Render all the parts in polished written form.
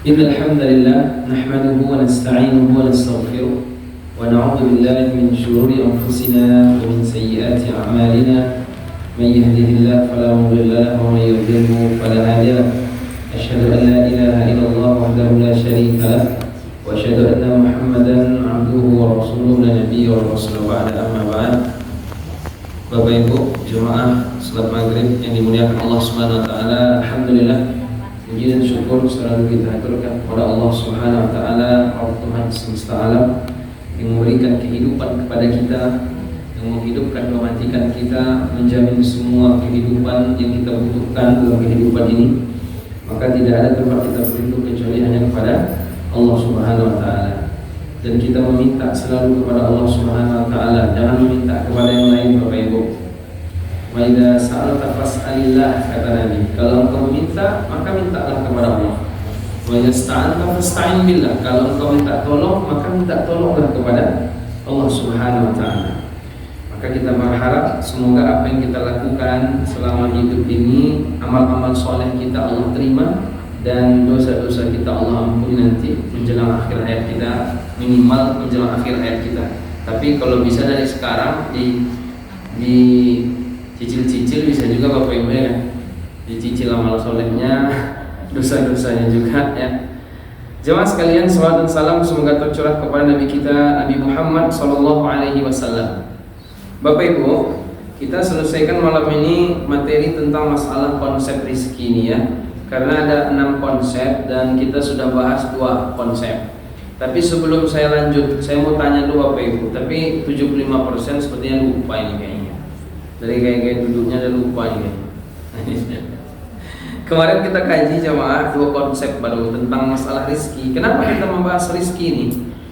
إن الحمد لله نحمده ونستعينه ونستغفره ونعوذ بالله من شرور أنفسنا ومن سيئات أعمالنا من يهده الله فلا مضل له ومن يضلله فلا هادي له أشهد أن لا إله إلا الله وحده لا شريك له وأشهد أن محمدا عبده ورسوله لا نبي ورسول بعد أما بعد. Bapak Ibu jemaah salat maghrib yang dimuliakan Allah Subhanahu wa taala, alhamdulillah puji dan syukur selalu kita haturkan kepada Allah Subhanahu wa taala, Allah Tuhan semesta alam yang memberikan kehidupan kepada kita, yang menghidupkan mematikan kita, menjamin semua kehidupan yang kita butuhkan dalam kehidupan ini. Maka tidak ada tempat kita berlindung kecuali hanya kepada Allah Subhanahu wa taala. Dan kita meminta selalu kepada Allah Subhanahu wa taala, jangan meminta kepada yang lain Bapak Ibu. Wa idza sa'alta fas'alillah, kata Nabi. Kalau engkau meminta, maka mintalah kepada Allah. Wa idza sta'anta fasta'in billah. Kalau engkau minta tolong, maka minta tolonglah kepada Allah Subhanahu wa taala. Maka kita berharap semoga apa yang kita lakukan selama hidup ini, amal-amal soleh kita Allah terima, dan dosa-dosa kita Allah ampuni nanti menjelang akhir hayat kita, minimal menjelang akhir hayat kita. Tapi kalau bisa dari sekarang di cicil-cicil bisa juga Bapak Ibu ya, dicicil amal solehnya, dosa-dosanya juga ya. Jemaah sekalian, salawat dan salam semoga tercurah kepada Nabi kita Nabi Muhammad sallallahu alaihi wasallam. Bapak Ibu, kita selesaikan malam ini materi tentang masalah konsep rizki ini ya. Karena ada 6 konsep dan kita sudah bahas 2 konsep. Tapi sebelum saya lanjut, saya mau tanya dulu Bapak Ibu. Tapi 75% sepertinya lupa ini kayaknya. Dari gaya-gaya duduknya ada lupa ini kayaknya. Kemarin kita kaji jemaah 2 konsep baru tentang masalah rizki. Kenapa kita membahas rizki ini?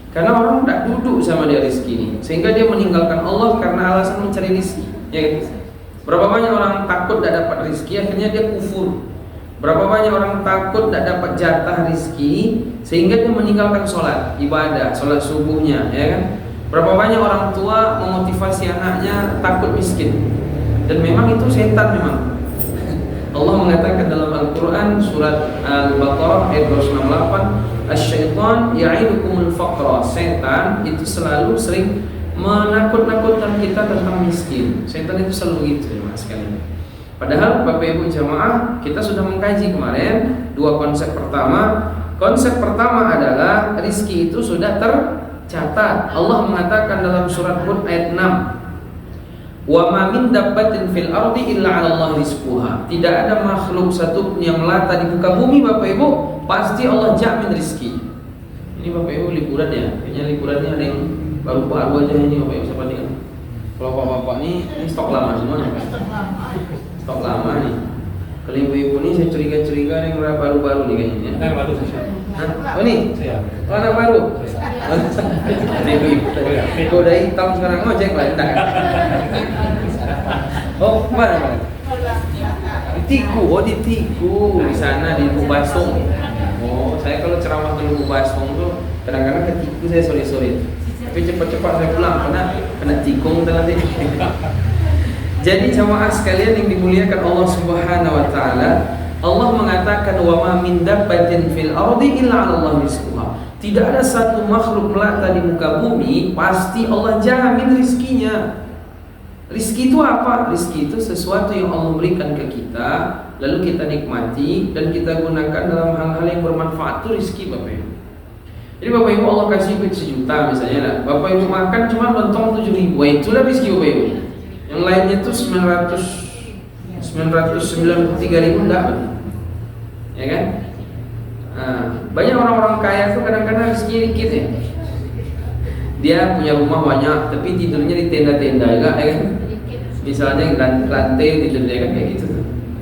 Karena orang tidak duduk sama dia rizki ini, sehingga dia meninggalkan Allah karena alasan mencari rizki ya. Berapa banyak orang takut tidak dapat rizki, akhirnya dia kufur. Berapa banyak orang takut tidak dapat jatah rizki sehingga dia meninggalkan sholat, ibadah, sholat subuhnya ya kan. Berapa banyak orang tua memotivasi anaknya takut miskin, dan memang itu setan memang. Allah mengatakan dalam Al-Quran surat Al-Baqarah ayat 268, Asy-syaitan ya'idukumul faqra. Setan itu selalu sering menakut-nakutkan kita tentang miskin. Setan itu selalu gitu ya mas sekalian. Padahal Bapak Ibu jamaah, kita sudah mengkaji kemarin 2 konsep pertama. Konsep pertama adalah rizki itu sudah tercatat. Allah mengatakan dalam surat Hud ayat 6, wa ma min dabbatin fil ardi illa 'ala Allah rizquha. Tidak ada makhluk satu pun yang melata di muka bumi Bapak Ibu, pasti Allah jamin rizki. Ini Bapak Ibu liburan ya, kayaknya liburannya ada yang baru-baru aja ini Bapak Ibu, siapa nih? Kalau bapak-bapak ini stok lama semua ya? Stok lama nih. Kalau ibu-ibu ini saya curiga-curiga yang baru-baru nih kayaknya. Anak baru saya. Hah? Oh ini? Saya. Oh anak baru? Ibu-ibu. Kok udah hitam sekarang ngojek lah enggak? Oh mana? Di Tiku, oh di Tiku. Di sana di Lubu Basung. Oh saya kalau ceramah ke Lubu Basung tuh kadang-kadang ke Tiku saya sore-sore. Tapi cepat-cepat saya pulang karena kena tikung nanti. Jadi jamaah sekalian yang dimuliakan Allah Subhanahu wa taala, Allah mengatakan wa ma min dabbatin fil ardi illa 'ala Allah rizquha. Tidak ada satu makhluk melata di muka bumi, pasti Allah jamin rizkinya. Rizki itu apa? Rizki itu sesuatu yang Allah berikan ke kita, lalu kita nikmati dan kita gunakan dalam hal-hal yang bermanfaat. Itu rizki Bapak Ibu. Jadi Bapak Ibu Allah kasih duit 1 juta misalnya lah. Bapak Ibu makan cuma lontong 7.000, itulah rizki Bapak Ibu. Yang lainnya itu 993.000 enggak betul. Ya kan? Nah, banyak orang-orang kaya tuh kadang-kadang rezeki dikit ya. Dia punya rumah banyak tapi tidurnya di tenda-tenda ya kan? Misalnya lantai tidur dia kan kayak gitu.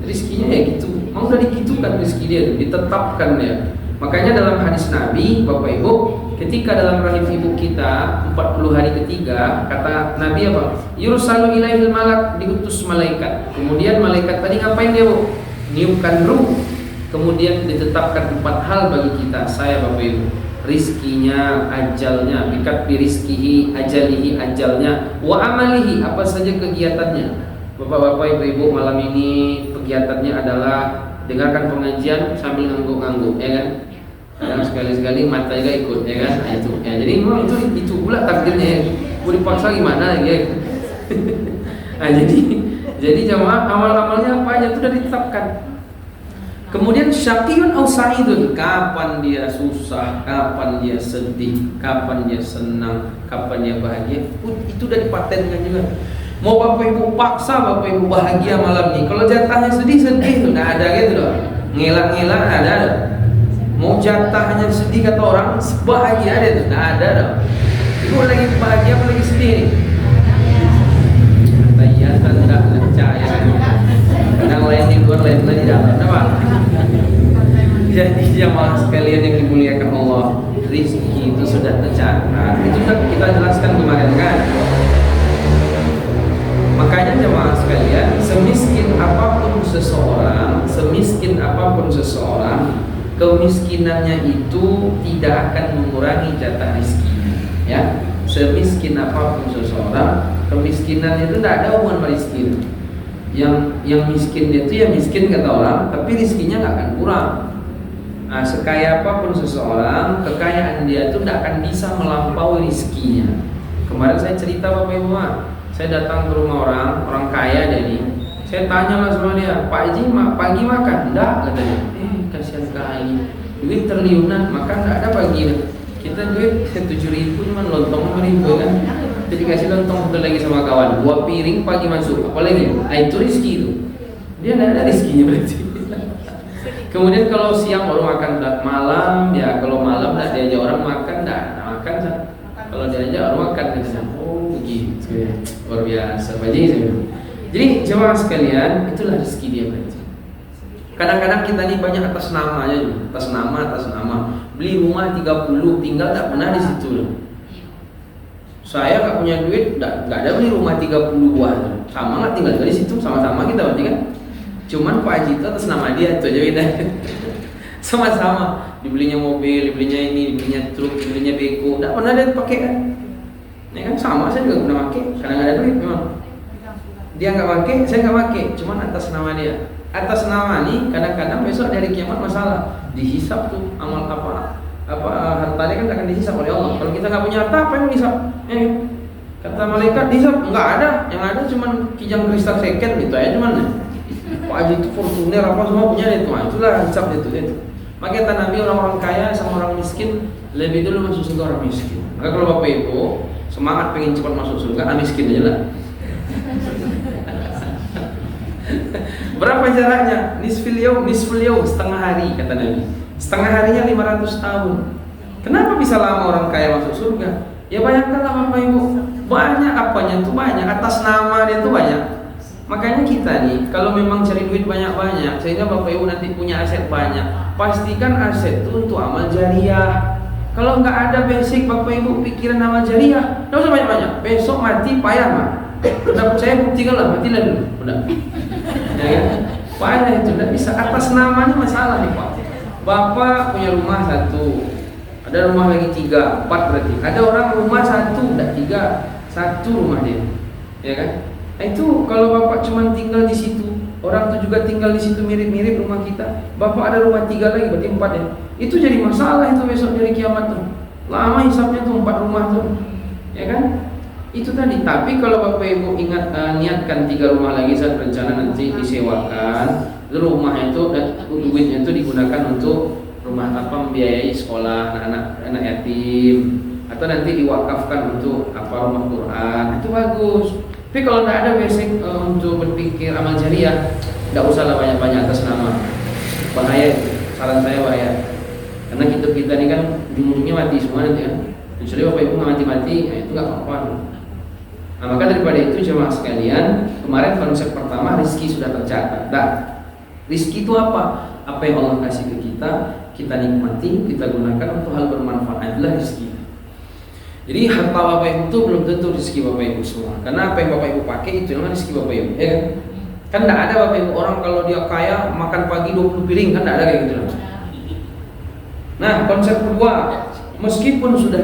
Rezekinya ya gitu. Mau udah dikitukan rezeki dia, ditetapkan ya. Makanya dalam hadis Nabi, Bapak Ibu, ketika dalam rahim ibu kita 40 hari ketiga, kata Nabi apa? Yursalu ilaihil malak, diutus malaikat. Kemudian malaikat tadi ngapain dia Bu? Niupkan ruh. Kemudian ditetapkan 4 hal bagi kita, saya Bapak Ibu. Rizkinya, ajalnya, bikat birizkihi, ajalihi, ajalnya, wa amalihi, apa saja kegiatannya. Bapak-bapak, ibu-ibu, malam ini kegiatannya adalah dengarkan pengajian sambil ngangguk-ngangguk, ya kan? kadang sekali-sekali mata juga ikut, ya kan? Nah, itu ya, jadi memang itu pula takdirnya ya. Mau dipaksa gimana ya. Nah, jadi jamaah amal-amalnya apa aja itu sudah ditetapkan. Kemudian syaqiyun au sa'idun, kapan dia susah, kapan dia sedih, kapan dia senang, kapan dia bahagia, itu sudah dipatenkan juga. Mau Bapak Ibu paksa Bapak Ibu bahagia malam ini, kalau jatahnya sedih-sedih itu enggak ada gitu loh. Ngelak-ngelak ada. Mau jatahnya sedih kata orang, bahagia ada itu enggak ada loh. Ibu lagi bahagia apa lagi sedih nih? Iya, tidak percaya. Kadang lain di luar, lain di dalam, apa? Jadi jamaah sekalian yang dimuliakan Allah, rizki itu sudah tercatat. Itu sudah kita jelaskan kemarin kan. Makanya jamaah sekalian, semiskin apapun seseorang, kemiskinannya itu tidak akan mengurangi jatah rizkinya, ya. Semiskin apapun seseorang, kemiskinannya itu tidak ada hubungan sama rizki. Yang miskin dia itu ya miskin kata orang, tapi rizkinya nggak akan kurang. Nah, sekaya apapun seseorang, kekayaan dia itu tidak akan bisa melampaui rizkinya. Kemarin saya cerita Bapak Ibu, saya datang ke rumah orang kaya dia ini. Saya tanya lah sama dia, Pak Haji pagi makan? Enggak, katanya. Kasihan sekali, duit triliunan, makan enggak ada pagi. Kita duit 7.000 cuma lontong 5.000 kan. Jadi kasih lontong satu lagi sama kawan, 2 piring pagi masuk, apalagi? Itu rezeki itu. Dia enggak ada rezekinya berarti. Kemudian kalau siang baru makan, malam ya, kalau malam enggak diajak orang makan, enggak makan. Kalau diajak orang makan gitu. Oh begitu ya, luar biasa. Jadi jemaah sekalian, itulah rezeki dia berarti. Kadang-kadang kita ini banyak atas namanya juga, atas nama. Beli rumah 30, tinggal tak pernah di situ loh. Saya nggak punya duit, nggak ada beli rumah 30 buah, sama nggak tinggal di situ, sama-sama kita berarti kan. Cuman Pak Haji itu atas nama dia, itu aja beda. Sama-sama, dibelinya mobil, dibelinya ini, dibelinya truk, dibelinya beko, nggak pernah dia pakai kan. Ya kan sama, saya juga pernah pakai, karena nggak ada duit memang. Dia nggak pakai, saya nggak pakai, cuman atas nama dia. Atas nama nih, kadang-kadang besok dari kiamat masalah, dihisap tuh amal apa hartanya kan akan dihisap oleh Allah. Kalau kita nggak punya harta, apa yang dihisap? Ya, kata malaikat dihisap nggak ada, yang ada cuman kijang kristal second gitu aja cuman. Pak Haji itu fortuner apa semua punya itu, itulah hisap itu. Makanya kata Nabi, orang-orang kaya sama orang miskin lebih dulu masuk surga orang miskin. Maka kalau Bapak Ibu semangat pengen cepat masuk surga, miskin aja lah. Berapa jaraknya? Nisful yaum, setengah hari kata Nabi. Setengah harinya 500 tahun. Kenapa bisa lama orang kaya masuk surga? Ya bayangkanlah Bapak Ibu, banyak apanya tuh banyak, atas nama dia tuh banyak. Makanya kita nih, kalau memang cari duit banyak-banyak, sehingga Bapak Ibu nanti punya aset banyak, pastikan aset itu untuk amal jariah. Kalau nggak ada basic Bapak Ibu pikiran amal jariah, nggak usah banyak-banyak. Besok mati payah mah. Udah percaya buktikan lah, matilah dulu. Udah. Ya kan? Payah itu, nggak bisa. Atas namanya masalah nih Pak. Bapak punya rumah 1, ada rumah lagi 3, 4 berarti. Ada orang rumah 1, enggak 3, 1 rumah dia. Ya kan? Nah, itu kalau Bapak cuma tinggal di situ, orang itu juga tinggal di situ mirip-mirip rumah kita. Bapak ada rumah 3 lagi, berarti 4 ya. Itu jadi masalah itu besok dari kiamat tuh. Lama hisapnya tuh 4 rumah tuh. Ya kan? Itu tadi. Tapi kalau Bapak Ibu ingat niatkan 3 rumah lagi saat rencana nanti disewakan, rumah itu dan duitnya itu digunakan untuk rumah membiayai sekolah anak yatim, atau nanti diwakafkan untuk rumah Quran, itu bagus. Tapi kalau tidak ada basic untuk berpikir amal jariah, tidak usahlah banyak-banyak atas nama. Bahaya itu, saran saya bahaya. Karena kita ini kan ujung-ujungnya mati semua nanti kan. Jadi Bapak Ibu nggak mati-mati, itu nggak apa-apa. Nah, maka daripada itu jemaah sekalian, kemarin konsep pertama rezeki sudah tercatat. Nah, rezeki itu apa? Apa yang Allah kasih ke kita nikmati, kita gunakan untuk hal bermanfaat, adalah rezeki. Jadi harta Bapak Ibu itu belum tentu rezeki Bapak Ibu semua. Karena apa yang Bapak Ibu pakai itu yang rezeki Bapak Ibu, ya kan? Kan tidak ada Bapak Ibu orang kalau dia kaya makan pagi 20 piring, kan tidak ada kayak gitu. Nah, konsep kedua, meskipun sudah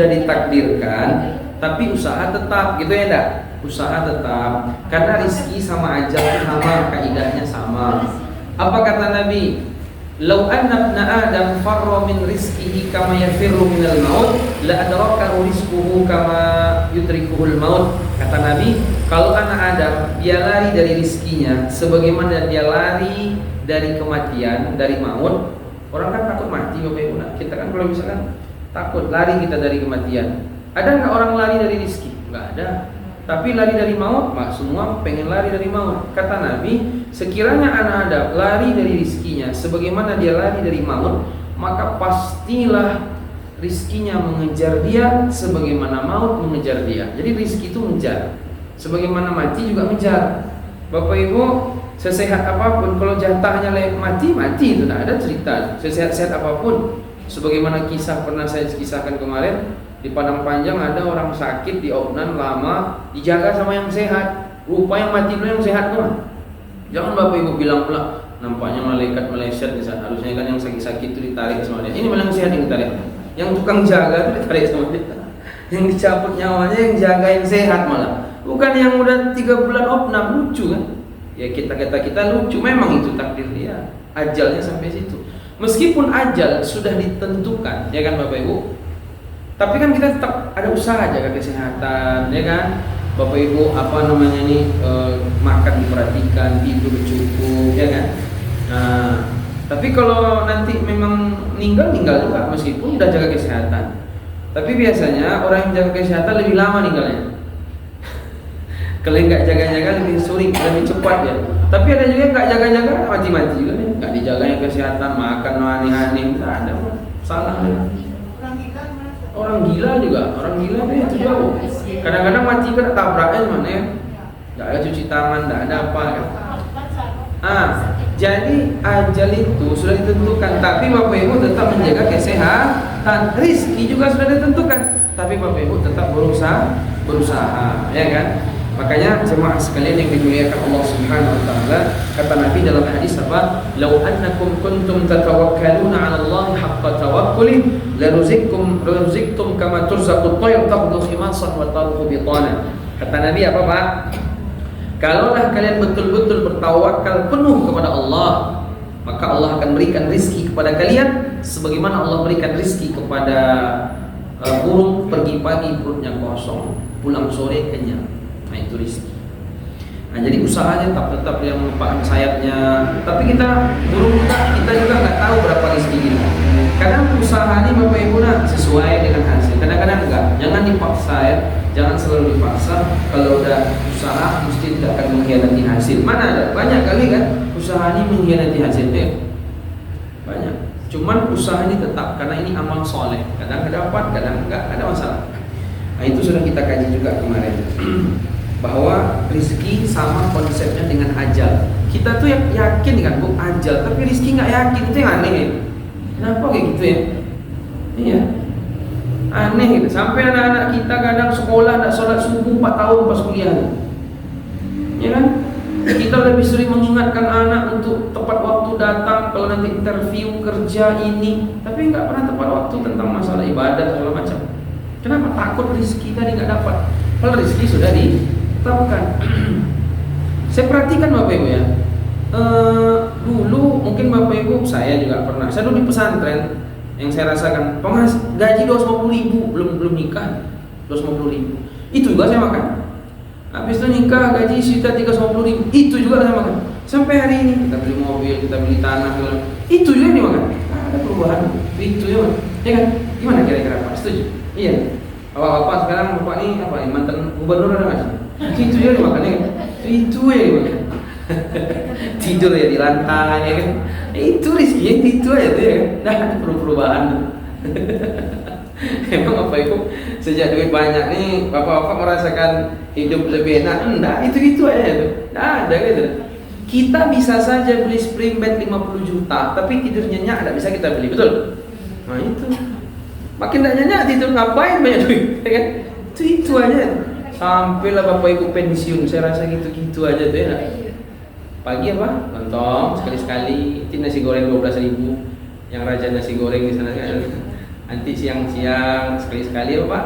ditakdirkan, tapi usaha tetap, gitu ya enggak? Usaha tetap, karena rezeki sama aja, sama kaidahnya sama. Apa kata Nabi? Lau anna ibna Adam farra min rizqihi kama yafirru minal maut la adrakahu rizquhu kama yudrikuhul maut. Kata Nabi, kalau anak Adam dia lari dari rizkinya sebagaimana dia lari dari kematian, dari maut. Orang kan takut mati Bapak Ibu. Kita kan kalau misalkan takut lari kita dari kematian. Ada enggak orang lari dari rizki? Enggak ada. Tapi lari dari maut, semua pengen lari dari maut. Kata Nabi, sekiranya anak Adam lari dari rizkinya sebagaimana dia lari dari maut, maka pastilah rizkinya mengejar dia sebagaimana maut mengejar dia. Jadi rizki itu mengejar, sebagaimana mati juga mengejar. Bapak Ibu, sesehat apapun, kalau jatahnya mati itu tidak ada cerita. Sesehat-sehat apapun, sebagaimana kisah pernah saya kisahkan kemarin. Di Padang Panjang ada orang sakit di Opnan lama, dijaga sama yang sehat. Rupa yang mati dulu yang sehat tuh. Jangan Bapak Ibu bilang pula nampaknya malaikat meleset di sana. Harusnya kan yang sakit-sakit itu ditarik sama dia. Ini malah yang sehat yang ditarik. Yang tukang jaga itu ditarik sama dia. Yang dicabut nyawanya yang jaga yang sehat malah. Bukan yang udah 3 bulan Opnan, lucu kan? Ya kita lucu, memang itu takdir dia. Ajalnya sampai situ. Meskipun ajal sudah ditentukan, ya kan Bapak Ibu? Tapi kan kita tetap ada usaha jaga kesehatan, ya kan? Bapak Ibu makan diperhatikan, tidur cukup, ya kan? Nah, tapi kalau nanti memang meninggal juga meskipun udah jaga kesehatan. Tapi biasanya orang yang jaga kesehatan lebih lama meninggalnya. Kalau nggak jaga-jaga lebih sering, lebih cepat ya. Tapi ada juga yang nggak jaga-jaga mati-mati juga nih. Nggak dijaganya kesehatan, makan aneh-aneh, nggak ada, salah ya. Orang gila itu jauh. Kadang-kadang mati kan tabraknya mana ya? Nggak ada cuci tangan, nggak ada apa kan? Jadi ajal itu sudah ditentukan. Tapi Bapak Ibu tetap menjaga kesehatan. Rizki juga sudah ditentukan. Tapi Bapak Ibu tetap berusaha, ya kan? Makanya jemaah sekalian yang dimuliakan Allah Subhanahu wa taala, kata Nabi dalam hadis apa? "Lau annakum kuntum tatawakkaluna 'ala Allah haqqa tawakkuli, la ruziktum kama turzaqut tayr taghdu khimasan wa tarqu bitana." Kata Nabi apa, Pak? Kalaulah kalian betul-betul bertawakal penuh kepada Allah, maka Allah akan berikan rizki kepada kalian sebagaimana Allah berikan rizki kepada burung pergi pagi perutnya kosong, pulang sore kenyang. Nah itu rizki. Nah jadi usahanya tetap yang mengepakkan sayapnya. Tapi burung kita juga nggak tahu berapa rizki kita. Kadang usaha ini Bapak Ibu sesuai dengan hasil. Kadang-kadang enggak. Jangan dipaksa ya. Jangan selalu dipaksa. Kalau udah usaha mesti tidak akan mengkhianati hasil. Mana ada? Banyak kali kan usaha ini mengkhianati hasilnya. Banyak. Cuman usaha ini tetap karena ini amal soleh. Kadang dapat, kadang enggak, ada masalah. Nah itu sudah kita kaji juga kemarin. Bahwa rezeki sama konsepnya dengan ajal. Kita tuh yakin kan bu ajal, tapi rezeki nggak yakin, itu yang aneh ya. Kenapa kayak gitu ya? Iya, aneh gitu. Sampai anak-anak kita kadang sekolah nggak sholat subuh 4 tahun pas kuliah, ya kan? Kita lebih sering mengingatkan anak untuk tepat waktu datang kalau nanti interview kerja ini, tapi nggak pernah tepat waktu tentang masalah ibadah segala macam. Kenapa? Takut rezeki tadi nggak dapat. Kalau rezeki sudah ditetapkan. Saya perhatikan Bapak Ibu ya. Dulu mungkin Bapak Ibu, saya juga pernah. Saya dulu di pesantren yang saya rasakan, gaji 250.000 belum nikah, 250.000. Itu juga saya makan. Habis itu nikah gaji sekitar 350.000, itu juga saya makan. Sampai hari ini kita beli mobil, kita beli tanah, itu juga dimakan. Ada perubahan, itu ya, ya kan? Gimana kira-kira Pak? Setuju? Iya. Bapak sekarang Bapak ini apa? Mantan gubernur ada nggak sih? Itu ya dimakan ya kan? Itu ya dimakan. Tidur ya di lantai ya kan? Itu rizkinya itu aja tuh ya kan? Nah ada perubahan. Emang Bapak Ibu sejak duit banyak nih Bapak-bapak merasakan hidup lebih enak? Enggak, itu aja tuh. Nah ada gitu. Kita bisa saja beli spring bed 50 juta, tapi tidur nyenyak tidak bisa kita beli, betul? Nah itu. Makin tidak nyenyak tidur ngapain banyak duit, ya kan? Itu aja. Sampailah Bapak Ibu pensiun, saya rasa gitu aja tuh ya. Pagi apa? Lontong sekali-sekali, itu nasi goreng 12.000, yang raja nasi goreng di sana kan. Nanti siang-siang sekali-sekali apa Pak?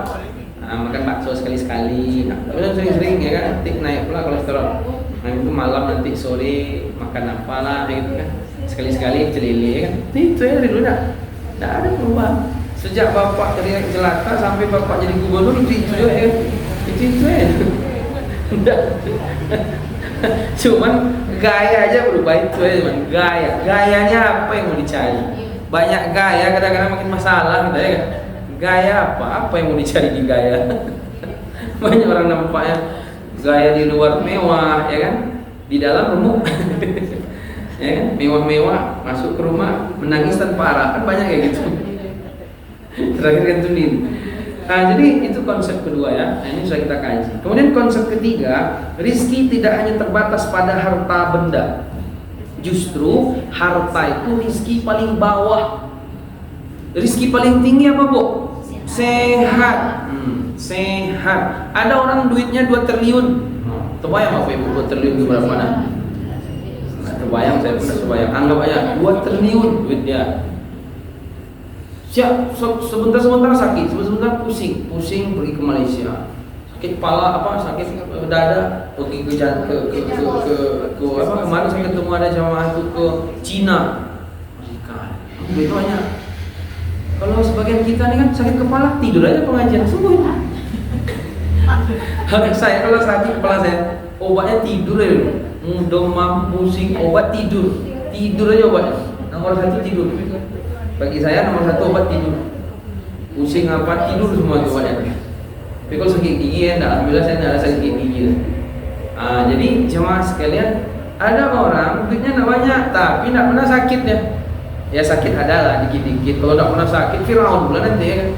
Makan bakso sekali-sekali. Nah, sering-sering ya kan, nanti naik pula kolesterol. Nah itu malam nanti sore makan apa lah gitu kan. Sekali-sekali celele kan. Itu ya dari dulu tidak ada perubahan. Sejak bapak jadi jelata sampai bapak jadi gubernur itu ya. Itu ya. Cuman gaya aja berubah itu ya cuman gayanya apa yang mau dicari, banyak gaya kadang-kadang makin masalah gitu ya kan. Gaya apa yang mau dicari di gaya. Banyak orang nampaknya gaya di luar mewah ya kan, di dalam remuk. Ya kan, mewah-mewah masuk ke rumah menangis tanpa arah, kan banyak kayak gitu. Terakhir kan tuh. Nah, jadi itu konsep kedua ya. Nah, ini sudah kita kaji. Kemudian konsep ketiga, rizki tidak hanya terbatas pada harta benda. Justru harta itu rizki paling bawah. Rizki paling tinggi apa, Bu? Sehat. Sehat. Ada orang duitnya 2 triliun. Terbayang apa Ibu 2 triliun itu berapa mana? Terbayang, saya pernah terbayang. Anggap aja 2 triliun duitnya. Siap, sebentar sakit, sebentar pusing pergi ke Malaysia, sakit kepala sakit dada, pergi ke kemarin saya ketemu ada jamaah itu ke Cina, duit banyak. Kalau sebagian kita nih kan sakit kepala tidur aja pengajian sembuh. Saya kalau sakit kepala saya obatnya tidur aja, demam pusing obat tidur aja obatnya. Nomor 1 tidur. Bagi saya nomor 1 obat tidur. Pusing apa tidur semua itu obatnya. Tapi kalau sakit gigi ya, alhamdulillah saya tidak ada sakit gigi. Jadi jemaah sekalian, ada orang duitnya tidak banyak tapi tidak pernah sakit ya. Ya sakit adalah dikit-dikit. Kalau tidak pernah sakit, Firaun bulan nanti ya kan.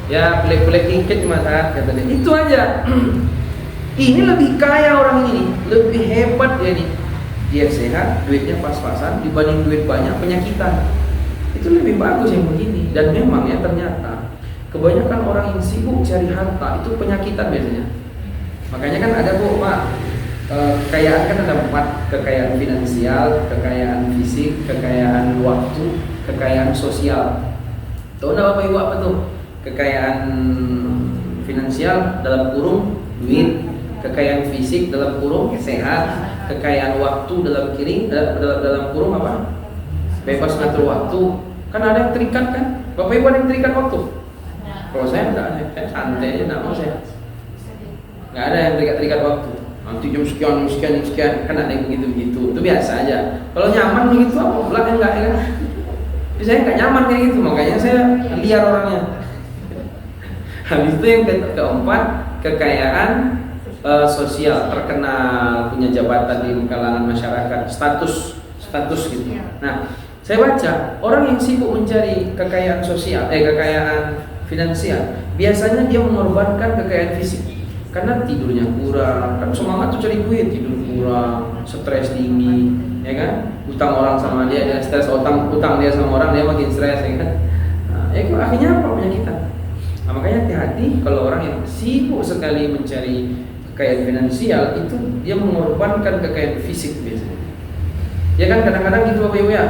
Ya pelik-pelik dikit cuma saat kata dia. Itu aja. Ini lebih kaya orang ini, lebih hebat dia nih. Dia sehat, duitnya pas-pasan dibanding duit banyak penyakitan. Itu lebih bagus yang begini. Dan memang ya ternyata kebanyakan orang yang sibuk cari harta itu penyakitan biasanya. Makanya kan ada Pak, kekayaan kan ada 4, kekayaan finansial, kekayaan fisik, kekayaan waktu, kekayaan sosial. Tahu enggak Bapak Ibu apa tuh? Kekayaan finansial dalam kurung duit, kekayaan fisik dalam kurung sehat, kekayaan waktu dalam kurung apa? Bebas ngatur waktu. Kan ada yang terikat kan? Bapak Ibu ada yang terikat waktu? Kalau saya enggak ada, saya santai aja, enggak mau saya. Enggak ada yang terikat waktu. Nanti jam sekian, kan ada yang begitu. Itu biasa aja. Kalau nyaman begitu apa? Belakang enggak ya kan? Tapi saya enggak nyaman kayak gitu, makanya saya liar orangnya. Habis itu yang keempat, kekayaan sosial, terkenal, punya jabatan di kalangan masyarakat, status gitu. Nah, saya baca orang yang sibuk mencari kekayaan sosial, kekayaan finansial, biasanya dia mengorbankan kekayaan fisik karena tidurnya kurang, kan semangat tuh cari duit, tidur kurang, stres tinggi, ya kan? Utang orang sama dia stres, utang dia sama orang dia makin stres, ya kan? Nah, itu akhirnya apa penyakitan? Nah, makanya hati-hati kalau orang yang sibuk sekali mencari kekayaan finansial itu dia mengorbankan kekayaan fisik biasanya. Ya kan kadang-kadang gitu Bapak Ibu ya.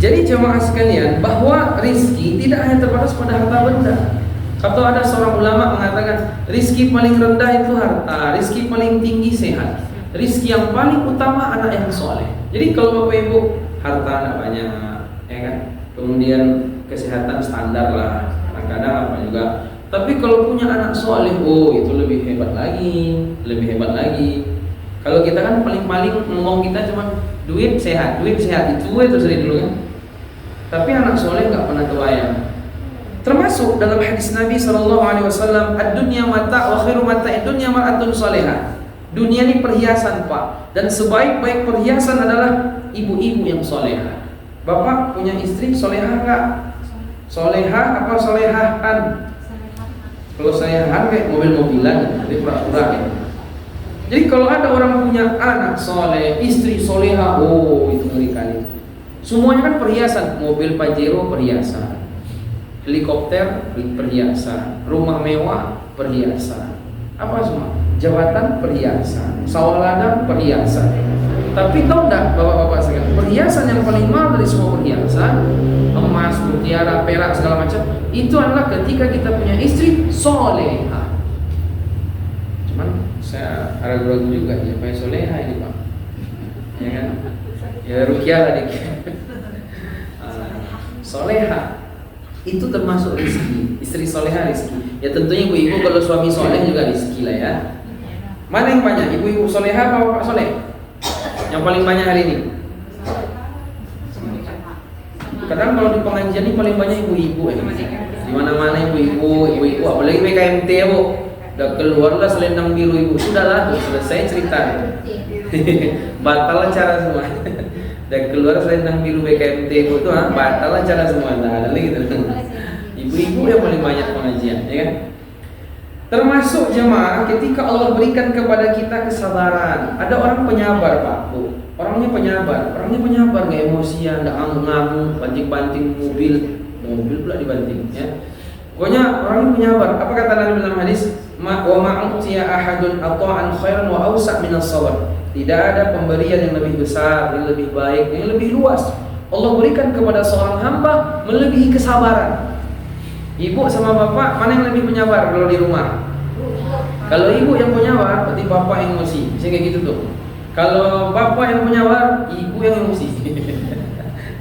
Jadi jemaah sekalian, bahwa rizki tidak hanya terbatas pada harta benda. Atau ada seorang ulama mengatakan rizki paling rendah itu harta, rizki paling tinggi sehat, rizki yang paling utama anak yang soleh. Jadi kalau Bapak Ibu harta anak banyak, ya kan, kemudian kesehatan standar lah, kadang-kadang apa juga. Tapi kalau punya anak soleh, itu lebih hebat lagi. Kalau kita kan paling-paling ngomong kita cuma duit sehat itu sering dulu kan. Tapi anak soleh nggak pernah kebayang. Termasuk dalam hadis Nabi SAW, ad-dunya mata' wa khairu mata'id dunya mar'atun solehah. Dunia ini perhiasan Pak, dan sebaik-baik perhiasan adalah ibu-ibu yang solehah. Bapak punya istri solehah nggak? Solehah apa solehahan? Kalau solehahan kayak mobil-mobilan, jadi pura-pura ya. Jadi kalau ada orang punya anak soleh, istri soleha, itu mengerikan. Semuanya kan perhiasan, mobil Pajero perhiasan, helikopter perhiasan, rumah mewah perhiasan, apa semua, jabatan perhiasan, sawah ladang perhiasan. Tapi tahu enggak bapak-bapak sekalian, perhiasan yang paling mahal dari semua perhiasan, emas, mutiara, perak segala macam, itu adalah ketika kita punya istri soleha. Cuman saya ragu-ragu juga ya, Pak soleha ini Pak, ya kan? Ya rukyah lah dikit. Soleha itu termasuk rezeki, istri soleha rezeki. Ya tentunya ibu-ibu kalau suami soleh juga rezeki lah ya. Mana yang banyak, ibu-ibu soleha apa bapak soleh? Yang paling banyak hari ini? Kadang kalau di pengajian ini paling banyak ibu-ibu ya. Di mana-mana ibu-ibu, apalagi PKMT ya bu. Udah keluarlah selendang biru ibu, sudahlah tuh selesai cerita. Batal acara semua. Dan keluar selendang biru BKMT itu batal acara semua. Nah, gitu. Ibu-ibu yang paling banyak pengajian, ya kan? Termasuk jemaah ketika Allah berikan kepada kita kesabaran. Ada orang penyabar, Pak, Bu. Orangnya penyabar, gak emosian, gak ngamuk-ngamuk, banting-banting mobil pula dibanting, ya. Pokoknya orangnya penyabar. Apa kata Nabi dalam hadis? Wa ma'utiya ahadun ata'an khairan wa awsa' minas sabar. Tidak ada pemberian yang lebih besar, yang lebih baik, yang lebih luas Allah berikan kepada seorang hamba melebihi kesabaran. Ibu sama bapak mana yang lebih penyabar kalau di rumah? Kalau ibu yang penyabar, berarti bapak yang emosi. Bisa kayak gitu tuh. Kalau bapak yang penyabar, ibu yang emosi.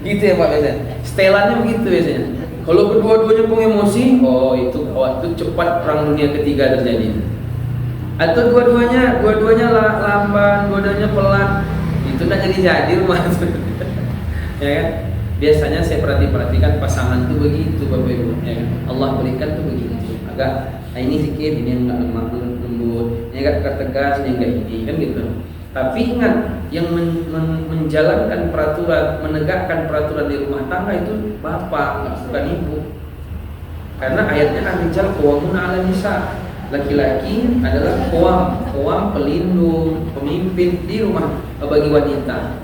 Gitu ya Pak biasanya. Setelannya begitu biasanya. Kalau kedua-duanya pun emosi, oh itu gawat, itu cepat perang dunia ketiga terjadi. Atau dua-duanya lamban, dua-duanya pelan, itu tak jadi rumah itu. Ya kan? Biasanya saya perhatikan pasangan tuh begitu Bapak Ibu, ya kan? Allah berikan tuh begitu. Agak ini sedikit, ini enggak lemah lembut, ini agak tegas, ini enggak ini, kan gitu. Tapi ingat, yang menjalankan peraturan, menegakkan peraturan di rumah tangga itu bapak, bukan ibu. Karena ayatnya ar-rijal qawwamuna 'alan nisa. Laki-laki adalah qawwam pelindung, pemimpin di rumah bagi wanita.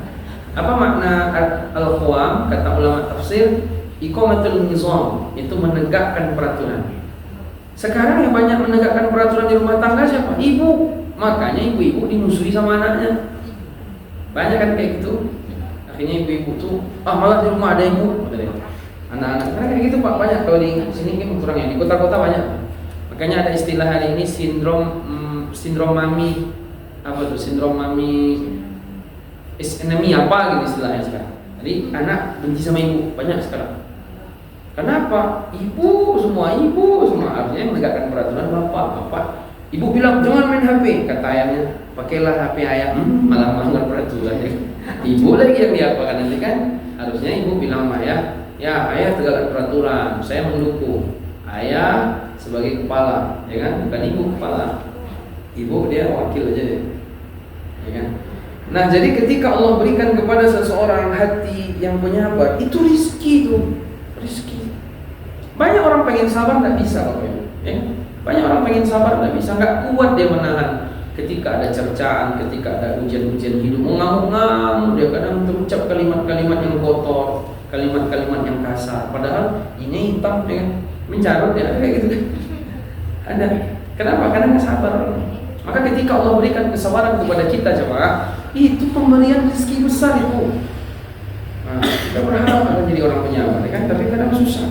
Apa makna al-qawwam? Kata ulama tafsir, iqamatul nizam, itu menegakkan peraturan. Sekarang yang banyak menegakkan peraturan di rumah tangga siapa? Ibu. Makanya ibu-ibu dimusuhi sama anaknya. Banyak kan kayak gitu. Akhirnya ibu-ibu tuh, malah di rumah ada ibu. Anak-anak karena kayak gitu Pak, banyak. Kalau di sini kan kurang ya. Di kota-kota banyak. Makanya ada istilah hari ini sindrom mami, apa tuh, sindrom mami is enemy apa gitu istilahnya sekarang. Jadi anak benci sama ibu banyak sekarang. Kenapa? Ibu semua harusnya yang menegakkan peraturan bapak. Ibu bilang jangan main HP, kata ayahnya, pakailah HP ayah, malah melanggar peraturan. Ibu lagi yang diapakan nanti kan? Harusnya ibu bilang sama ayah, ya ayah tegakkan peraturan, saya mendukung. Ayah sebagai kepala, ya kan? Bukan ibu kepala. Ibu dia wakil aja deh. Ya kan? Nah, jadi ketika Allah berikan kepada seseorang hati yang penyabar, itu rizki tuh. Rizki. Banyak orang pengen sabar nggak bisa, Bapak Ibu. Ya? Banyak orang pengen sabar nggak bisa, nggak kuat dia menahan. Ketika ada cercaan, ketika ada ujian-ujian hidup, mengamuk-ngamuk dia, kadang terucap kalimat-kalimat yang kotor, kalimat-kalimat yang kasar. Padahal ini hitam, ya kan? Mencarut ya, kayak gitu kan. Ada. Kenapa? Karena nggak sabar. Maka ketika Allah berikan kesabaran kepada kita, jemaah, itu pemberian rezeki besar itu. Nah, kita berharap akan jadi orang penyabar, ya kan? Tapi kadang susah.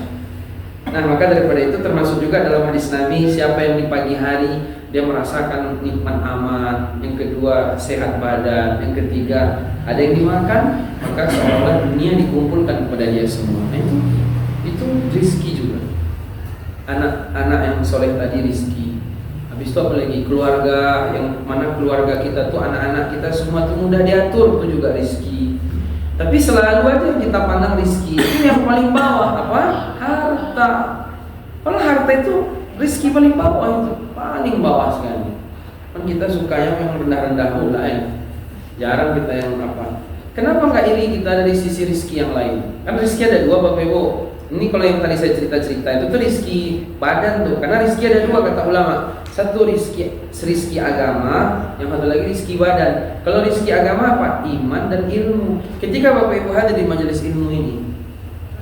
Nah, maka daripada itu termasuk juga dalam hadis Nabi, siapa yang di pagi hari dia merasakan nikmat aman, yang kedua sehat badan, yang ketiga ada yang dimakan, maka seolah dunia dikumpulkan kepada dia semua. Nah, itu rezeki juga. Anak-anak yang soleh tadi rezeki. Habis itu apalagi keluarga, yang mana keluarga kita tuh anak-anak kita semua tuh mudah diatur, itu juga rezeki. Tapi selalu aja kita pandang rezeki itu yang paling bawah apa? Harta. Kalau harta itu rezeki paling bawah, itu paling bawah sekali. Kan kita sukanya yang rendah-rendah pula ya. Jarang kita yang apa. Kenapa nggak iri kita dari sisi rezeki yang lain? Kan rezeki ada dua Bapak Ibu. Ini kalau yang tadi saya cerita-cerita itu tuh rezeki badan tuh. Karena rezeki ada dua kata ulama. Satu rezeki agama, yang satu lagi rezeki badan. Kalau rezeki agama apa? Iman dan ilmu. Ketika Bapak Ibu hadir di majelis ilmu ini,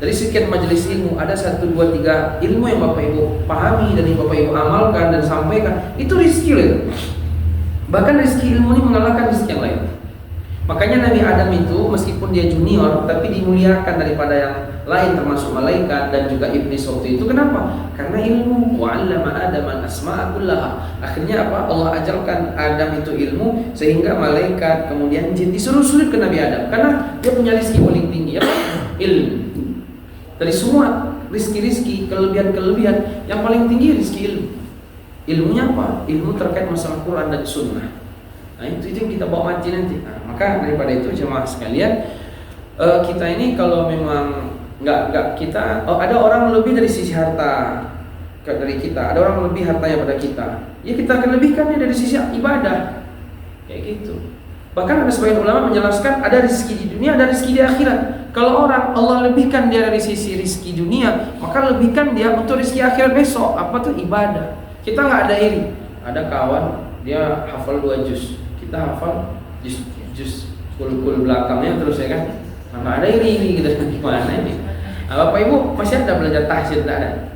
dari sekian majelis ilmu ada 1, 2, 3 ilmu yang Bapak Ibu pahami dan yang Bapak Ibu amalkan dan sampaikan, itu rezeki loh. Bahkan rezeki ilmu ini mengalahkan rezeki yang lain. Makanya Nabi Adam itu meskipun dia junior tapi dimuliakan daripada yang lain termasuk malaikat dan juga iblis waktu itu. Kenapa? Karena ilmu. Wa 'allama Adam al-asma'a kullaha. Akhirnya apa? Allah ajarkan Adam itu ilmu sehingga malaikat kemudian jin disuruh sujud ke Nabi Adam karena dia punya rezeki paling tinggi apa? Ilmu. Dari semua rizki-rizki, kelebihan-kelebihan yang paling tinggi rizki ilmu. Ilmunya apa? Ilmu terkait masalah Quran dan Sunnah. Nah itu yang kita bawa mati nanti. Nah, maka daripada itu jemaah sekalian, kita ini kalau memang nggak kita, ada orang lebih dari sisi harta dari kita, ada orang lebih hartanya pada kita, ya kita akan lebihkannya dari sisi ibadah, kayak gitu. Bahkan ada sebagian ulama menjelaskan ada rezeki di dunia, ada rezeki di akhirat. Kalau orang Allah lebihkan dia dari sisi rezeki dunia, maka lebihkan dia untuk rezeki akhirat besok. Apa tuh? Ibadah. Kita nggak ada iri. Ada kawan dia hafal 2 juz, kita hafal juz kul belakangnya terus ya kan. Nggak ada iri gitu. Gimana ini? Nah, Bapak Ibu masih ada belajar tahsin? Tidak ada.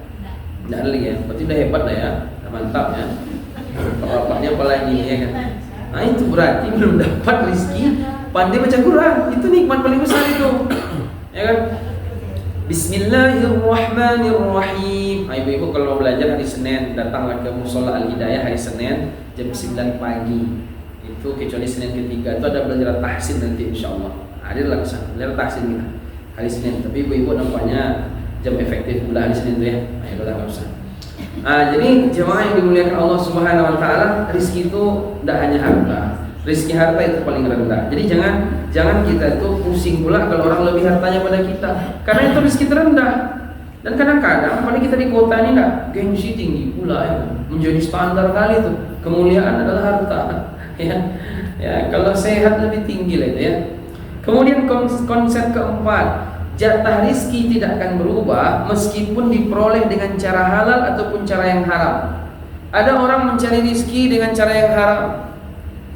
Tidak ada lagi ya. Berarti udah hebat lah ya, mantap ya. Bapaknya apalagi ya kan. Nah itu berarti belum dapat rezeki pandai baca Quran. Itu nikmat paling besar itu. Ya kan? Bismillahirrahmanirrahim. Nah, ibu-ibu kalau mau belajar hari Senin datanglah ke Mushola Al-Hidayah hari Senin jam 9 pagi. Itu kecuali Senin ketiga itu ada belajar tahsin nanti insyaallah. Hadirlah ke sana. Belajar tahsin kita hari Senin. Tapi ibu-ibu nampaknya jam efektif pula hari Senin itu ya. Ayo kita enggak usah. Jadi jemaah yang dimuliakan Allah Subhanahu wa taala, rezeki itu tidak hanya harta. Rezeki harta itu paling rendah. Jadi jangan kita itu pusing pula kalau orang lebih hartanya pada kita. Karena itu rezeki terendah. Dan kadang-kadang apalagi kita di kota ini gengsi tinggi pula ya. Menjadi standar kali itu. Kemuliaan adalah harta. Ya, kalau sehat lebih tinggi lah itu ya. Kemudian konsep keempat, jatah rizki tidak akan berubah meskipun diperoleh dengan cara halal ataupun cara yang haram. Ada orang mencari rizki dengan cara yang haram.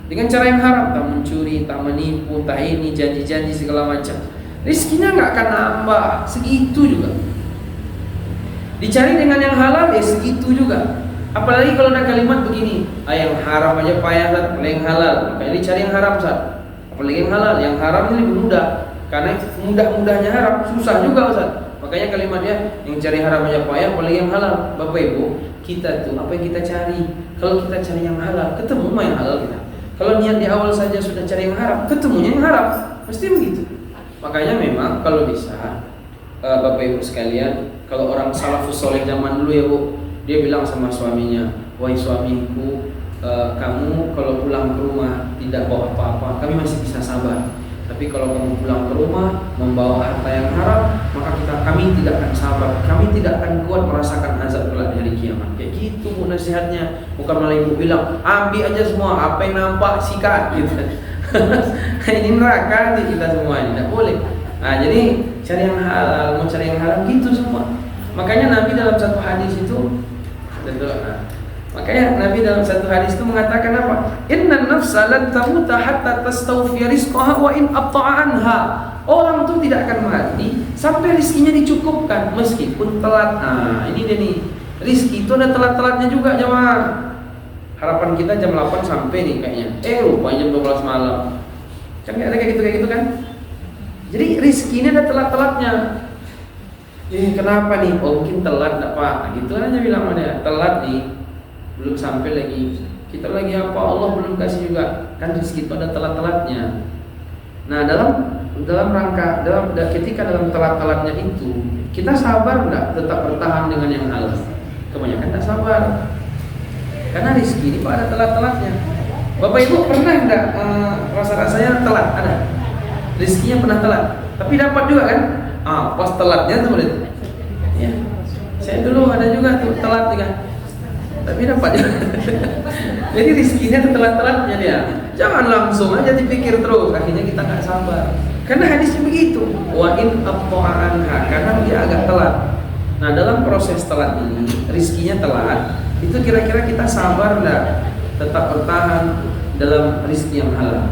Dengan cara yang haram, tak mencuri, tak menipu, tak ini, janji-janji segala macam. Rizkinya nggak akan nambah, segitu juga. Dicari dengan yang halal, ya segitu juga. Apalagi kalau ada kalimat begini, yang haram aja payah, apalagi yang halal. Makanya dicari yang haram, Ustaz. Apalagi yang halal, yang haram ini lebih mudah. Karena mudah-mudahnya haram, susah juga Ustaz. Makanya kalimatnya yang cari haram aja payah, apalagi yang halal. Bapak Ibu, kita tuh apa yang kita cari? Kalau kita cari yang halal, ketemu mah yang halal kita. Kalau niat di awal saja sudah cari yang haram, ketemunya yang haram. Pasti begitu. Makanya memang kalau bisa Bapak Ibu sekalian, kalau orang salafus soleh zaman dulu ya Bu, dia bilang sama suaminya, wahai suamiku, kamu kalau pulang ke rumah tidak bawa apa-apa, kami masih bisa sabar. Tapi kalau kamu pulang ke rumah membawa harta yang haram, maka kami tidak akan sabar, kami tidak akan kuat merasakan azab kelak di hari kiamat. Kayak gitu Bu nasihatnya. Bukan malah ibu bilang, ambil aja semua, apa yang nampak sikat gitu. Ini neraka nih kita semua ini, tidak boleh. Nah jadi cari yang halal, mau cari yang haram gitu semua. Makanya Nabi dalam satu hadis itu, mengatakan apa? Inna nafsa lan tamuta hatta tastawfiya rizqaha wa in abta'a anha. Orang tuh tidak akan mati sampai rizkinya dicukupkan meskipun telat. Nah, ini dia nih. Rizki itu ada telat-telatnya juga jemaah. Harapan kita jam 8 sampai nih kayaknya. Rupanya jam 12 malam. Kan ada kayak gitu kan? Jadi rizki ini ada telat-telatnya. Kenapa nih? Oh mungkin telat enggak Pak. Nah, gitu aja bilang sama dia. Telat nih. Belum sampai lagi. Kita lagi apa? Allah belum kasih juga. Kan rezeki itu ada telat-telatnya. Nah, dalam rangka ketika dalam telat-telatnya itu, kita sabar enggak tetap bertahan dengan yang halal? Kebanyakan enggak sabar. Karena rezeki ini Pak ada telat-telatnya. Bapak Ibu pernah enggak rasa-rasanya telat? Ada. Rezekinya pernah telat, tapi dapat juga kan? Pas telatnya tuh berarti. Ya. Saya dulu ada juga tuh telat juga. Tapi dapat ya. Jadi rezekinya itu telat-telatnya dia. Jangan langsung aja dipikir terus, akhirnya kita nggak sabar. Karena hadisnya begitu. Wa in abta'anha, karena dia agak telat. Nah, dalam proses telat ini, rezekinya telat, itu kira-kira kita sabar enggak? Tetap bertahan dalam rezeki yang halal.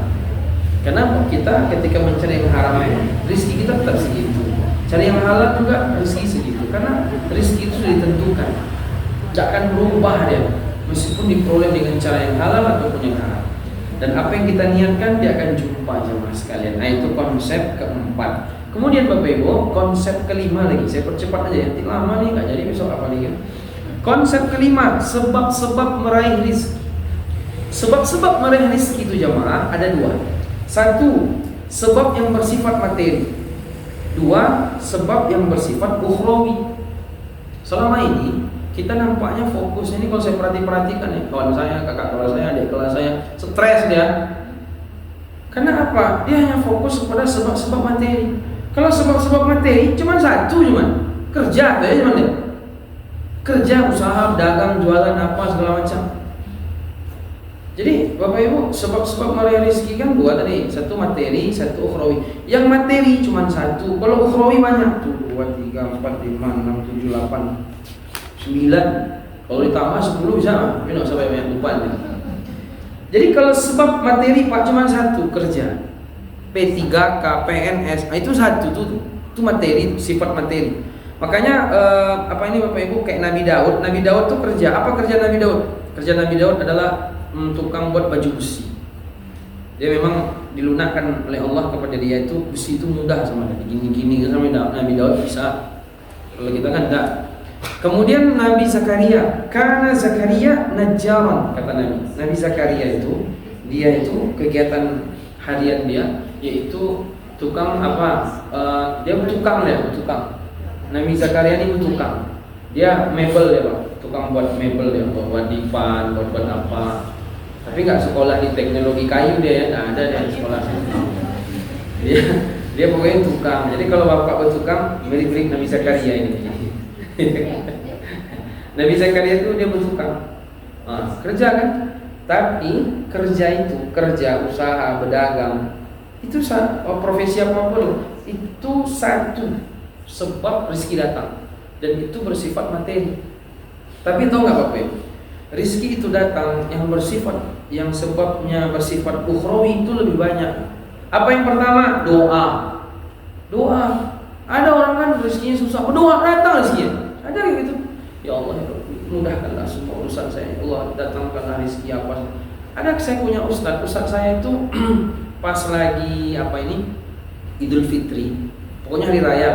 Karena kita ketika mencari yang haram, rezeki kita tetap segitu. Cari yang halal juga rezeki segitu. Karena rezeki itu sudah ditentukan. Tidak akan berubah dia meskipun diperoleh dengan cara yang halal ataupun yang haram. Dan apa yang kita niatkan dia akan jumpa jemaah sekalian. Nah, itu konsep keempat. Kemudian Bapak Ibu, konsep kelima lagi. Saya percepat aja ya. Lama nih nggak jadi besok apa nih ya. Konsep kelima, sebab-sebab meraih rizki. Sebab-sebab meraih rizki itu jemaah ada dua. Satu, sebab yang bersifat materi. Dua, sebab yang bersifat ukhrawi. Selama ini kita nampaknya fokusnya ini, kalau saya perhatikan ya, kawan saya, kakak kelas saya, adik kelas saya, stres dia. Karena apa? Dia hanya fokus kepada sebab-sebab materi. Kalau sebab-sebab materi cuma satu, kerja aja cuman dia. Kerja, usaha, dagang, jualan apa segala macam. Jadi Bapak Ibu, sebab-sebab meraih rezeki kan dua tadi, satu materi, satu ukhrawi. Yang materi cuma satu, kalau ukhrawi banyak tuh, 2, 3, 4, 5, 6, 7, 8, 9. Kalau ditambah 10 bisa, tapi nggak sampai banyak lupa nih. Jadi kalau sebab materi Pak cuma satu, kerja, P3K, PNS, nah itu satu tuh, itu materi, sifat materi. Makanya apa ini Bapak Ibu, kayak Nabi Daud. Nabi Daud tuh kerja, apa kerja Nabi Daud? Kerja Nabi Daud adalah tukang buat baju besi. Dia memang dilunakkan oleh Allah kepada dia itu besi itu mudah sama dia. Gini-gini sama Nabi Daud bisa. Kalau kita kan enggak. Kemudian Nabi Zakaria, karena Zakaria najjaran, kata Nabi. Nabi Zakaria itu dia itu kegiatan harian dia yaitu tukang apa? Dia bertukang. Nabi Zakaria ini bertukang. Dia mebel ya Pak, tukang buat mebel ya, buat dipan, buat apa. Tapi nggak sekolah di teknologi kayu dia ya, nggak ada dia sekolah. Dia pokoknya tukang. Jadi kalau bapak bertukang, mirip-mirip Nabi Zakaria ini. Nabi Zakaria itu dia bertukang, kerja kan. Tapi kerja itu, kerja usaha, berdagang, itu profesi apapun itu satu sebab rezeki datang, dan itu bersifat materi. Tapi tahu nggak Bapak Ibu, rezeki itu datang yang bersifat, yang sebabnya bersifat ukhrawi itu lebih banyak. Apa yang pertama? Doa. Ada orang kan rezekinya susah, berdoa datang rezekinya. Ada gitu. Ya Allah, mudahkanlah semua urusan saya. Ya Allah, datangkanlah rezeki apa. Ada saya punya ustaz saya itu pas lagi Idul Fitri, pokoknya hari raya.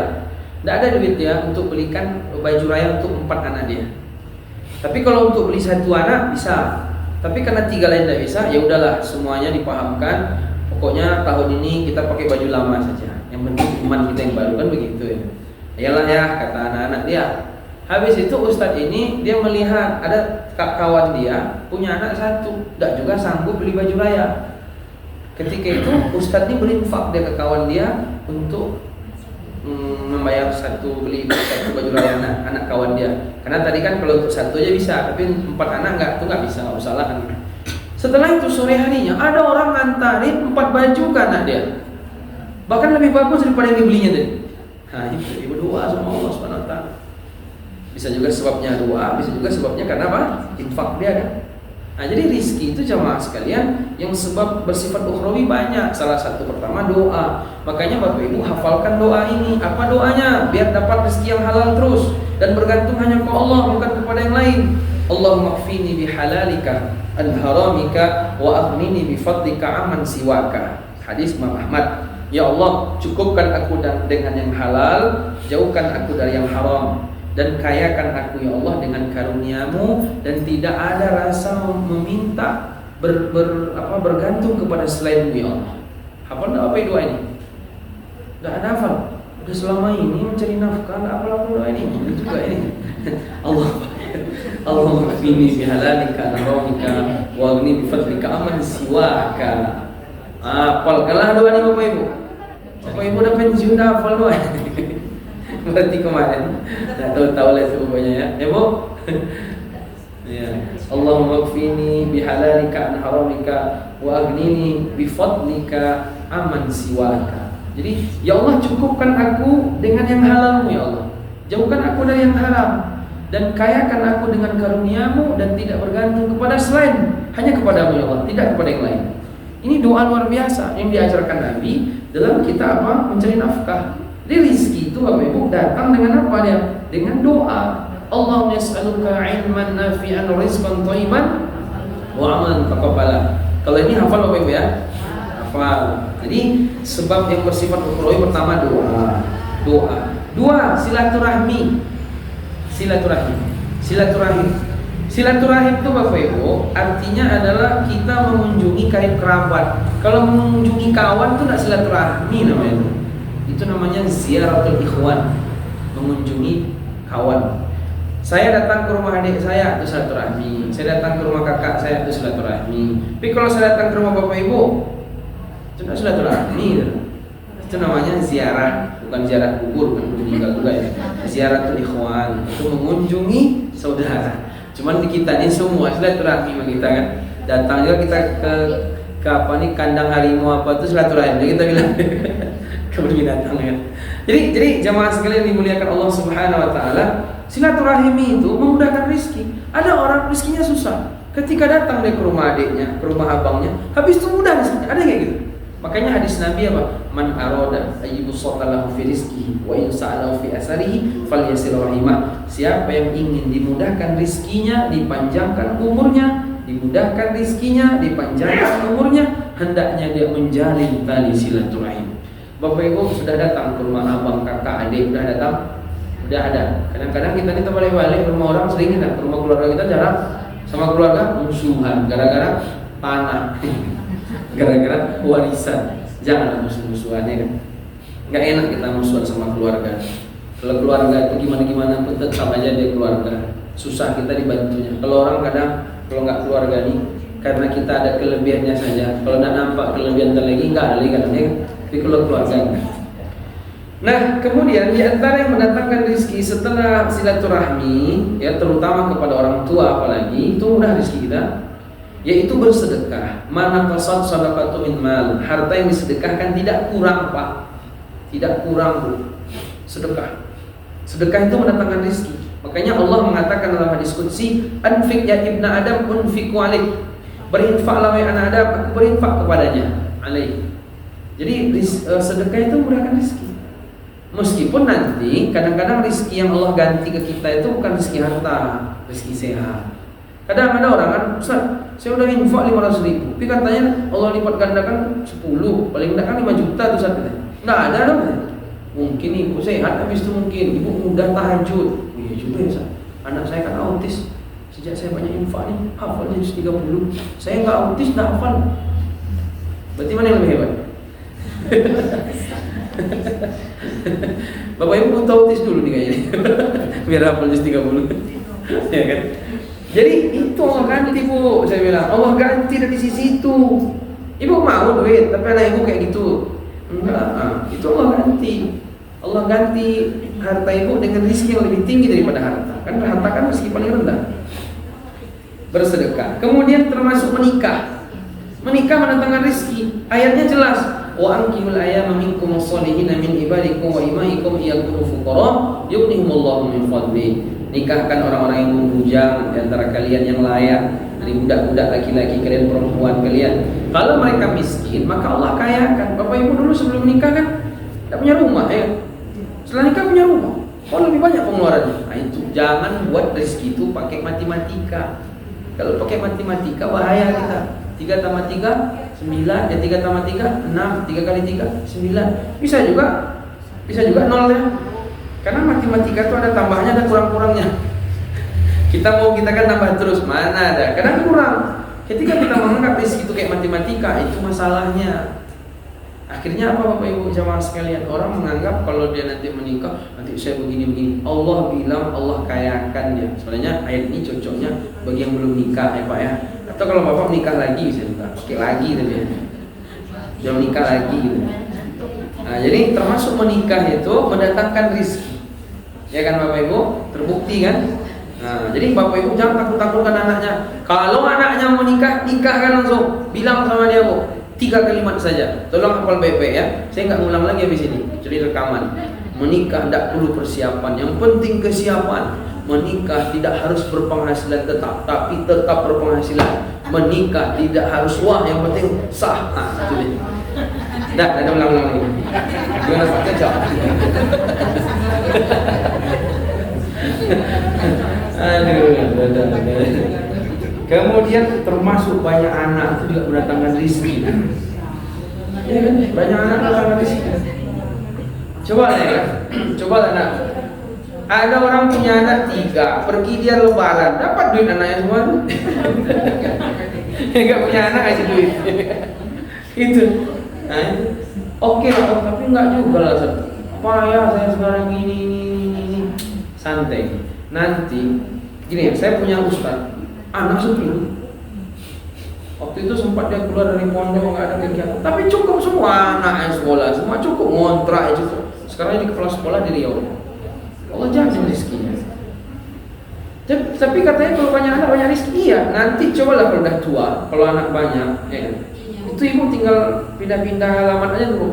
Tidak ada duit dia untuk belikan baju raya untuk 4 anak dia. Tapi kalau untuk beli 1 anak bisa. Tapi karena 3 lain tidak bisa, ya udahlah semuanya dipahamkan. Pokoknya tahun ini kita pakai baju lama saja. Yang penting iman kita yang baru, kan begitu ya. Iyalah ya, kata anak-anak dia. Habis itu ustadz ini dia melihat ada kawan dia punya anak 1, tidak juga sanggup beli baju raya. Ketika itu ustadz ini berinfak dia ke kawan dia untuk membayar beli satu baju raya anak kawan dia. Karena tadi kan kalau untuk 1 aja bisa, tapi 4 anak nggak bisa, nggak usah lah kan. Setelah itu sore harinya ada orang ngantarin 4 baju ke anak dia, bahkan lebih bagus daripada yang dibelinya tadi. Nah itu dia berdoa sama Allah Subhanahu Wa Taala. Bisa juga sebabnya doa, bisa juga sebabnya karena apa? Infak dia kan. Nah jadi rizki itu jamaah sekalian yang sebab bersifat ukhrawi banyak. Salah satu pertama doa. Makanya Bapak Ibu hafalkan doa ini. Apa doanya? Biar dapat rezeki yang halal terus dan bergantung hanya ke Allah, bukan kepada yang lain. Allahumma kfini bihalalika an haramika wa aghnini bifadlika amman siwaka. Hadis Imam Ahmad. Ya Allah, cukupkan aku dengan yang halal, jauhkan aku dari yang haram, dan kayakan aku ya Allah dengan karuniamu, dan tidak ada rasa meminta bergantung kepada selainmu ya Allah. Hafal enggak apa doa ini? Enggak ada hafal. Udah selama ini mencari nafkah, enggak hafal doa ini. Ini juga ini. Allahumma kfini bihalalika an haramika wa aghnini bifadlika amman siwaka. Hafal kalah doa ini Bapak Ibu. Bapak Ibu udah pensiun dah hafal doa. Berarti kemarin nggak tahu lah itu pokoknya ya. Ya Bu. Ya. Allahumma kfini bihalalika an haramika wa aghnini bifadlika amman siwaka. Jadi ya Allah, cukupkan aku dengan yang halalmu ya Allah, jauhkan aku dari yang haram, dan kayakan aku dengan karuniamu, dan tidak bergantung kepada selain, hanya kepadamu ya Allah, tidak kepada yang lain. Ini doa luar biasa yang diajarkan Nabi dalam kita mencari nafkah. Jadi rizki itu Bapak Ibu datang dengan apa dia? Dengan doa. Allahumma yas'aluka ilman nafi'an rizqan thayyiban wa amalan taqabbala. Kalau ini hafal Bapak Ibu ya? Hafal. Jadi sebab yang bersifat ukhrawi pertama doa. Dua, silaturahmi. Silaturahim itu Bapak Ibu artinya adalah kita mengunjungi karib kerabat. Kalau mengunjungi kawan itu tidak silaturahmi namanya. Itu namanya ziaratul ikhwan, mengunjungi kawan. Saya datang ke rumah adik saya itu silaturahmi. Saya datang ke rumah kakak saya itu silaturahmi. Tapi kalau saya datang ke rumah Bapak Ibu itu tidak silaturahmi. Itu namanya ziarah, bukan ziarah kubur, bukan meninggal juga ya. Ziaratul ikhwan itu mengunjungi saudara. Cuman di kita ini semua silaturahmi sama kita kan. Datang juga kita ke apa nih kandang harimau apa itu silaturahmi kita bilang kebun binatang ya. Jadi jamaah sekalian dimuliakan Allah Subhanahu wa taala, silaturahmi itu memudahkan rezeki. Ada orang rezekinya susah. Ketika datang dia ke rumah adiknya, ke rumah abangnya, habis itu mudah rezekinya. Ada kayak gitu. Makanya hadis Nabi apa? Man arada ayyubsata lahu fi rizqihi wa in sa'alahu fi asarihi falyasil rahimah. Siapa yang ingin dimudahkan rizkinya, dipanjangkan umurnya, dimudahkan rizkinya, dipanjangkan umurnya, hendaknya dia menjalin tali silaturahim. Bapak Ibu sudah datang ke rumah abang, kakak, adik, sudah datang? Sudah ada. Kadang-kadang kita ini terbalik-balik ke rumah orang sering kita, ke rumah keluarga kita jarang. Sama keluarga musuhan gara-gara tanah. Gara-gara warisan. Jangan musuh-musuhannya kan. Nggak enak kita musuhan sama keluarga. Kalau keluarga itu gimana-gimana pun tetap aja dia keluarga. Susah kita dibantunya. Kalau orang kadang kalau nggak keluarga nih, karena kita ada kelebihannya saja. Kalau nggak nampak kelebihan lagi nggak ada lagi katanya. Tapi kalau keluarga enggak. Nah kemudian di antara yang mendatangkan rezeki setelah silaturahmi, ya terutama kepada orang tua apalagi itu mudah rezeki kita. Yaitu bersedekah. Mana qasad sadaqatu min mal. Harta yang disedekahkan tidak kurang, Pak. Tidak kurang, Bu. Sedekah. Sedekah itu mendatangkan rezeki. Makanya Allah mengatakan dalam hadis qudsi, "Anfiq ya ibna Adam unfiqu alaik." Berinfaklah wahai anak Adam, aku berinfak kepadanya. Alaik. Jadi sedekah itu memudahkan rezeki. Meskipun nanti kadang-kadang rezeki yang Allah ganti ke kita itu bukan rezeki harta, rezeki sehat. Kadang ada orang kan, Ustaz, saya udah infak 500.000, tapi katanya Allah lipat gandakan 10, paling enggak kan 5 juta tuh Ustaz. Enggak ada dong. Mungkin ibu sehat, habis itu mungkin ibu mudah tahajud. Oh, iya juga ya Ustaz. Anak saya kan autis. Sejak saya banyak infak nih, hafalnya 30. Saya enggak autis, enggak hafal. Berarti mana yang lebih hebat? Bapak Ibu butuh autis dulu nih kayaknya. Biar hafal 30. Ya kan? Jadi itu Allah ganti, Bu. Saya bilang Allah ganti dari sisi itu. Ibu mau duit, tapi anak ibu kayak gitu. Enggak, itu Allah ganti. Allah ganti harta ibu dengan rezeki yang lebih tinggi daripada harta. Kan harta kan rezeki paling rendah. Bersedekah. Kemudian termasuk menikah. Menikah mendatangkan rezeki. Ayatnya jelas. Wa ankihul ayyama minkum wasolihina min ibadikum wa imaikum iyakunu fuqara yughnihumullahu min fadli. Nikahkan orang-orang yang membujang di antara kalian yang layak, dari budak-budak laki-laki kalian, perempuan kalian. Kalau mereka miskin, maka Allah kayakan. Bapak Ibu dulu sebelum nikah kan tidak punya rumah ya. Setelah nikah punya rumah. Oh lebih banyak pengeluarannya. Nah itu jangan buat rezeki itu pakai matematika. Kalau pakai matematika bahaya kita. 3 tambah 3 9, ya 3 tambah 3 6, 3 kali 3 9. Bisa juga 0 ya. Karena matematika itu ada tambahnya, ada kurang-kurangnya. Kita kan tambah terus, mana ada? Kadang kurang. Ketika kita menganggap rezeki itu kayak matematika, itu masalahnya. Akhirnya apa Bapak Ibu jamaah sekalian? Orang menganggap kalau dia nanti menikah, nanti saya begini-begini. Allah bilang Allah kayakan dia. Sebenarnya ayat ini cocoknya bagi yang belum nikah ya Pak ya. Atau kalau Bapak nikah lagi bisa juga, pakai lagi tapi ya. Jangan nikah lagi gitu. Nah, jadi termasuk menikah itu mendatangkan rezeki. Ya kan Bapak Ibu, terbukti kan? Nah, jadi Bapak Ibu jangan takut-takutkan anaknya. Kalau anaknya mau nikah, nikahkan langsung. Bilang sama dia, Bu, 3 kalimat saja. Tolong hafal baik-baik ya. Saya nggak ngulang lagi habis ini. Jadi rekaman. Menikah tidak perlu persiapan. Yang penting kesiapan. Menikah tidak harus berpenghasilan tetap, tapi tetap berpenghasilan. Menikah tidak harus wah, yang penting sah. Nah, itu dia. Dah, ada ulang-ulang lagi. Gimana Pak? Kejap. Aduh, Kemudian termasuk banyak anak itu juga mendatangkan rezeki. Ya kan? Banyak anak mendatangkan rezeki. Coba ya, coba anak. Ada orang punya anak 3, pergi dia lebaran, dapat duit anaknya semua. Enggak punya anak kasih duit. Itu. Nah, oke lah, tapi enggak juga lah. Payah saya sekarang ini. Santai. Nanti gini, saya punya ustaz, anak 10. Waktu itu sempat dia keluar dari pondok, nggak ada kegiatan, tapi cukup semua anak yang sekolah, semua cukup ngontrak cukup. Sekarang di kepala sekolah di Riau. Allah jamin rezekinya. Tapi katanya kalau banyak anak banyak rezeki ya. Nanti cobalah kalau udah tua, kalau anak banyak, ya kan? Itu ibu tinggal pindah-pindah halaman aja dulu.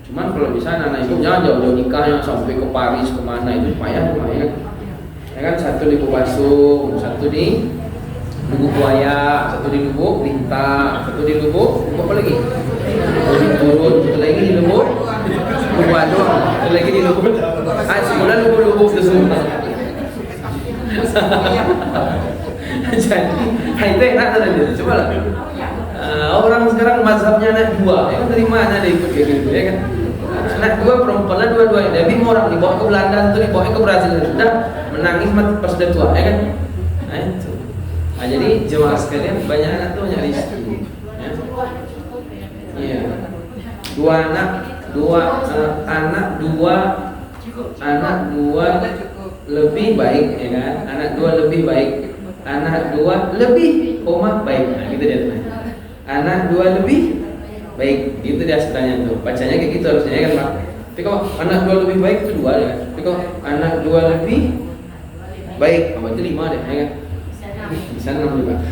Cuman kalau misalnya anak ibu jangan jauh-jauh nikahnya sampai ke Paris kemana itu payah lumayan. Ya kan, satu di Bukasung, satu di Lubuk Buaya, satu di Lubuk Lintang, satu di Lubuk apa lagi? Turun, satu lagi di Lubuk Badung, satu lagi di Lubuk. Semula Lubuk itu semua. Jadi, itu enak tadi. Coba lah. Orang sekarang mazhabnya anak 2, ya kan, dari mana dia ikut kayak gitu, ya kan? Anak 2 perempuan lah dua-duanya. Dia bingung orang dibawa ke Belanda, itu dibawa ke Brazil, sudah menangis pas sudah tua, ya kan? Nah itu. Nah, jadi jemaah sekalian, banyak anak tuh banyak rezeki. Ya. Iya. 2 anak, 2 anak 2 lebih baik, ya kan? Anak 2 lebih baik. Anak 2 lebih baik. Nah, gitu dia tuh. Anak 2 lebih baik, gitu dia sebenarnya tuh. Bacanya kayak gitu harusnya, kan Pak. Tapi kalau anak 2 lebih baik itu 2 ya. Tapi kalau anak 2 lebih baik, berarti 5 deh, ya kan? Bisa 6 juga.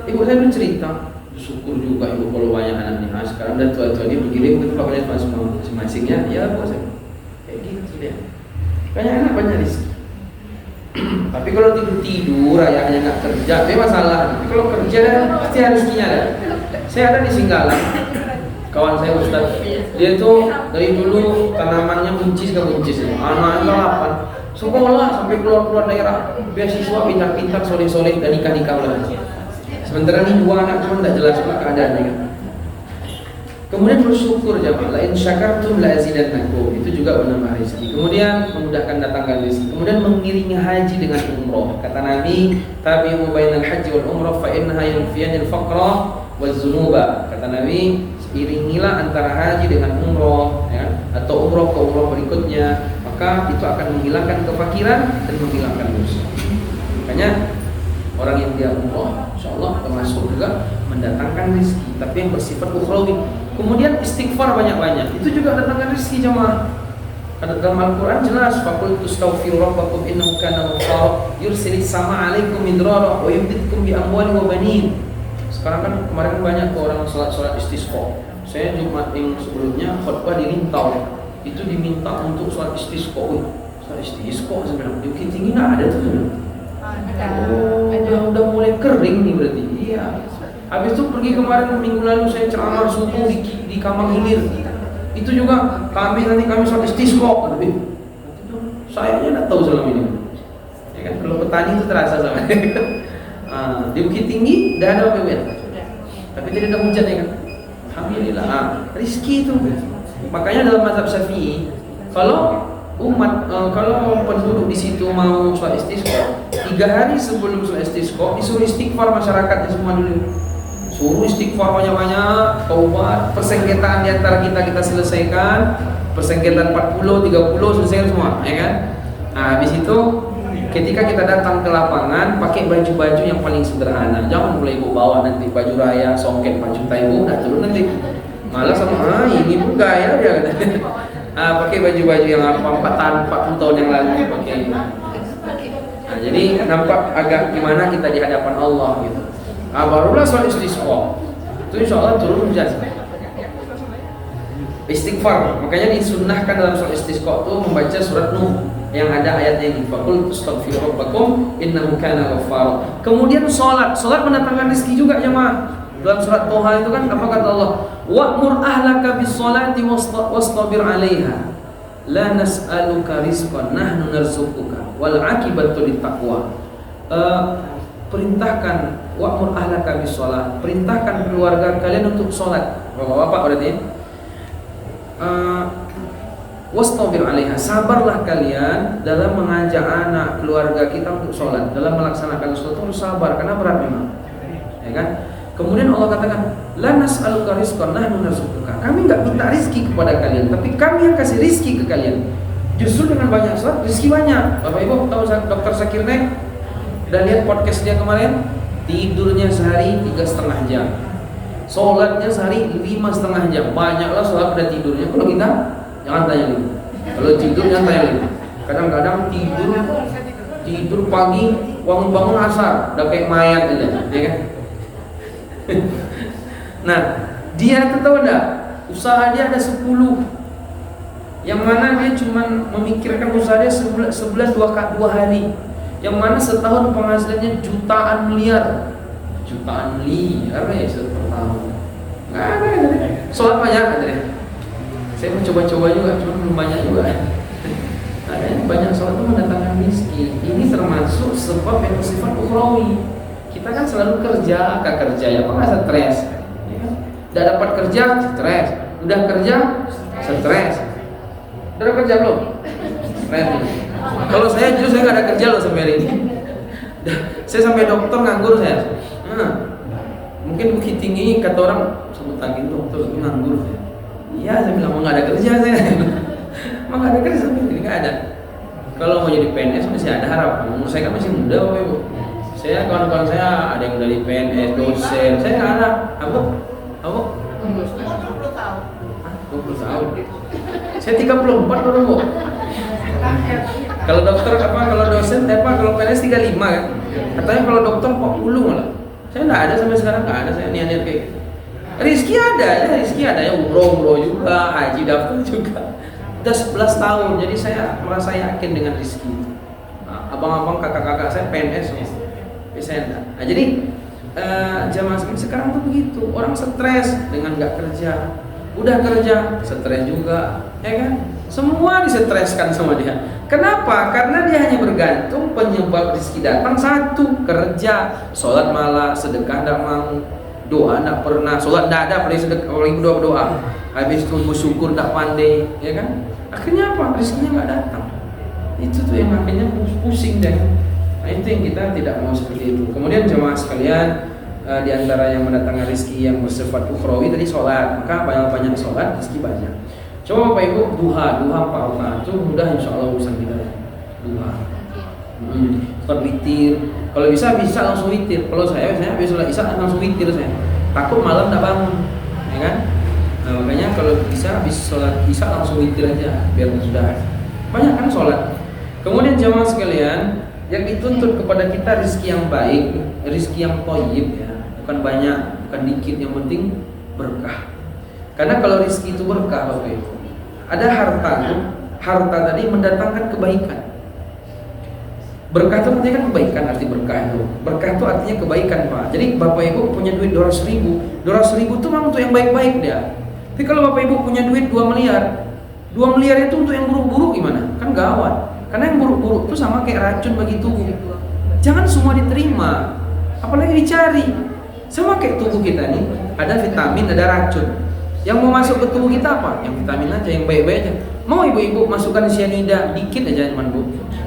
Ibu saya dulu cerita, syukur juga ibu kalau banyak anaknya. Nah, sekarang udah tua-tua dia bergiling ke tempat kalian masing-masingnya. Ya, bos saya. Kayak gitu deh. Banyak anak banyak rezeki. Tapi kalau tidur ayahnya nggak kerja, itu masalah. Tapi kalau kerja pasti ada rezekinya ada. Saya ada di Singgalang, kawan saya Ustaz. Dia tuh dari dulu tanamannya buncis, anaknya 8, sekolah sampai keluar daerah, beasiswa pintar-pintar, soleh-soleh dan nikah lah. Sementara ini 2 anak cuma tidak jelas keadaannya kan. Kemudian bersyukur jemaah, la in syakartum la azidannakum, itu juga menambah rezeki. Kemudian memudahkan datangkan rezeki. Kemudian mengiringi haji dengan umroh. Kata Nabi, tabi'u bainal haji wal umrah fa innaha yanfiyanil faqra waz zunuba. Kata Nabi, iringilah antara haji dengan umroh, ya, atau umroh ke umroh berikutnya, maka itu akan menghilangkan kefakiran dan menghilangkan dosa. Makanya orang yang dia umroh, insyaallah termasuk juga mendatangkan rezeki, tapi yang bersifat ukhrawi. Kemudian istighfar banyak-banyak, itu juga datangkan rezeki jemaah. Karena dalam Al-Quran jelas, faqul tustaghfiru rabbakum innahu kana ghaffara yursilis sama 'alaikum midrara wa yumditkum bi amwalin wa banin. Sekarang kan kemarin banyak tuh orang salat istisqa. Saya Jumat yang sebelumnya khutbah di Rintau, itu diminta untuk salat istisqa. Salat istisqa sebenarnya di Bukit Tinggi nggak ada tuh. Udah mulai kering nih berarti. Iya. Habis itu pergi kemarin minggu lalu saya ceramah subuh di Kamang Hilir. Itu juga nanti kami sholat istisqa. Saya aja nggak tahu selama ini. Ya kan, kalau petani itu terasa sama. Di Bukit Tinggi tidak ada apa-apa. Tapi tidak ada hujan, ya kan. Alhamdulillah. Rizki itu. Makanya dalam mazhab Syafi'i, kalau kalau penduduk di situ mau sholat istisqa, 3 hari sebelum sholat istisqa disuruh istighfar masyarakatnya semua dulu. Suruh istighfar banyak-banyak, taubat, persengketaan di antara kita selesaikan, persengketaan 40, 30 selesai semua, ya kan? Nah, habis itu ketika kita datang ke lapangan, pakai baju-baju yang paling sederhana. Jangan mulai ibu bawa nanti baju raya, songket, baju taibu, nah turun nanti. Malah sama ini pun gaya dia. Pakai baju-baju yang 40 tahun yang lalu pakai. Nah, jadi nampak agak gimana kita di hadapan Allah gitu. Barulah sholat istisqa. Itu insyaallah turun hujan. Istighfar, makanya disunnahkan dalam sholat istisqa itu membaca surat Nuh yang ada ayatnya ini. Faqul tastaghfiru rabbakum innahu kana ghaffara. Kemudian sholat mendatangkan rezeki juga jemaah. Dalam surat Toha itu kan apa kata Allah? Wa'mur ahlaka bis sholati wastabir 'alaiha. La nas'aluka rizqan nahnu narzuquka wal 'aqibatu lit taqwa. perintahkan wa'mur ahlaka bis-shalah, perintahkan keluarga kalian untuk sholat. Bapak-bapak berarti wastabir 'alaiha, sabarlah kalian dalam mengajak anak keluarga kita untuk sholat, dalam melaksanakan sholat harus sabar karena berat memang, ya kan? Kemudian Allah katakan, la nas'aluka rizqan nahnu narzuquka. Kami enggak minta rizki kepada kalian, tapi kami yang kasih rizki ke kalian. Justru dengan banyak sholat, rizki banyak. Bapak Ibu tahu Dr. Zakir Naik? Udah lihat podcast dia kemarin? Tidurnya sehari 3,5 jam, sholatnya sehari 5,5 jam. Banyaklah sholat pada tidurnya. Kalau kita jangan tanya lagi. Kalau tidur jangan tanya lagi. Kadang-kadang tidur pagi, bangun asar, udah kayak mayat aja, ya kan? Nah, dia itu tahu enggak? Usaha dia ada 10. Yang mana dia cuma memikirkan usaha dia sebulan 2 hari. Yang mana setahun penghasilannya jutaan miliar ya setahun. Nggak ada ya. Sholat banyak ada ya. Saya mau coba-coba juga, cuma belum banyak juga. Ada banyak sholat itu mendatangkan rezeki. Ini termasuk sebab yang bersifat ukhrawi. Kita kan selalu kerja ya, apa nggak stres? Ya kan? Udah dapat kerja, stres. Udah kerja, stres. Udah kerja belum? Stres. Kalau saya justru saya nggak ada kerja loh sampai hari ini. Saya sampai dokter nganggur saya. Mungkin bukit tinggi kata orang sebut lagi dokter itu nganggur. Iya, saya bilang mau nggak ada kerja saya. Mau nggak ada kerja sampai ini nggak ada. Kalau mau jadi PNS masih ada harapan. Umur saya kan masih muda, Bapak Ibu. Saya kawan-kawan saya ada yang dari PNS, dosen. Saya nggak ada. Apa? 20 tahun. Saya 34 baru, Bu. Kalau dokter apa? Kalau dosen apa? Kalau PNS 35 kan? Katanya kalau dokter 40 malah. Saya nggak ada sampai sekarang, nggak ada saya niat-niat kayak gitu. Rizki ada ya, umroh juga, haji daftar juga. Udah 11 tahun, jadi saya merasa yakin dengan rizki. Abang-abang, kakak-kakak saya PNS semua. Tapi saya enggak. Nah, jadi jamaah sekarang tuh begitu, orang stres dengan nggak kerja. Udah kerja, stres juga, ya kan? Semua disetreskan sama dia. Kenapa? Karena dia hanya bergantung penyebab rezeki datang satu, kerja, sholat malah, sedekah tidak mau, doa tidak pernah, sholat tidak ada, paling berdoa, habis itu bersyukur tidak pandai, ya kan? Akhirnya apa? Rezekinya nggak datang. Itu tuh yang akhirnya pusing deh. Nah, itu yang kita tidak mau seperti itu. Kemudian jemaah sekalian, di antara yang mendatangkan rezeki yang bersifat ukhrawi tadi sholat, maka banyak-banyak sholat, rezeki banyak. Coba Bapak Ibu duha 4 rakaat itu mudah insya Allah urusan kita. Duha. Sholat witir. Kalau bisa langsung witir. Kalau saya bisa langsung witir saya. Takut malam tidak bangun, ya kan? Nah, makanya kalau bisa habis sholat isya langsung witir aja biar sudah. Banyak kan sholat. Kemudian jamaah sekalian, yang dituntut kepada kita rezeki yang baik, rezeki yang thayyib ya. Bukan banyak, bukan dikit, yang penting berkah. Karena kalau rezeki itu berkah, Bapak Ibu, ada harta tadi mendatangkan kebaikan. Berkah itu artinya kan kebaikan, arti berkah itu. Berkah itu artinya kebaikan, Pak. Jadi Bapak Ibu punya duit 200.000 itu memang untuk yang baik-baik dia. Tapi kalau Bapak Ibu punya duit 2 miliar, 2 miliar itu untuk yang buruk-buruk gimana? Kan gawat. Karena yang buruk-buruk itu sama kayak racun bagi tubuh. Jangan semua diterima, apalagi dicari. Sama kayak tubuh kita nih, ada vitamin, ada racun. Yang mau masuk ke tubuh kita apa? Yang vitamin aja, yang baik-baik aja. Mau ibu-ibu masukkan cyanida dikit aja cuman Bu.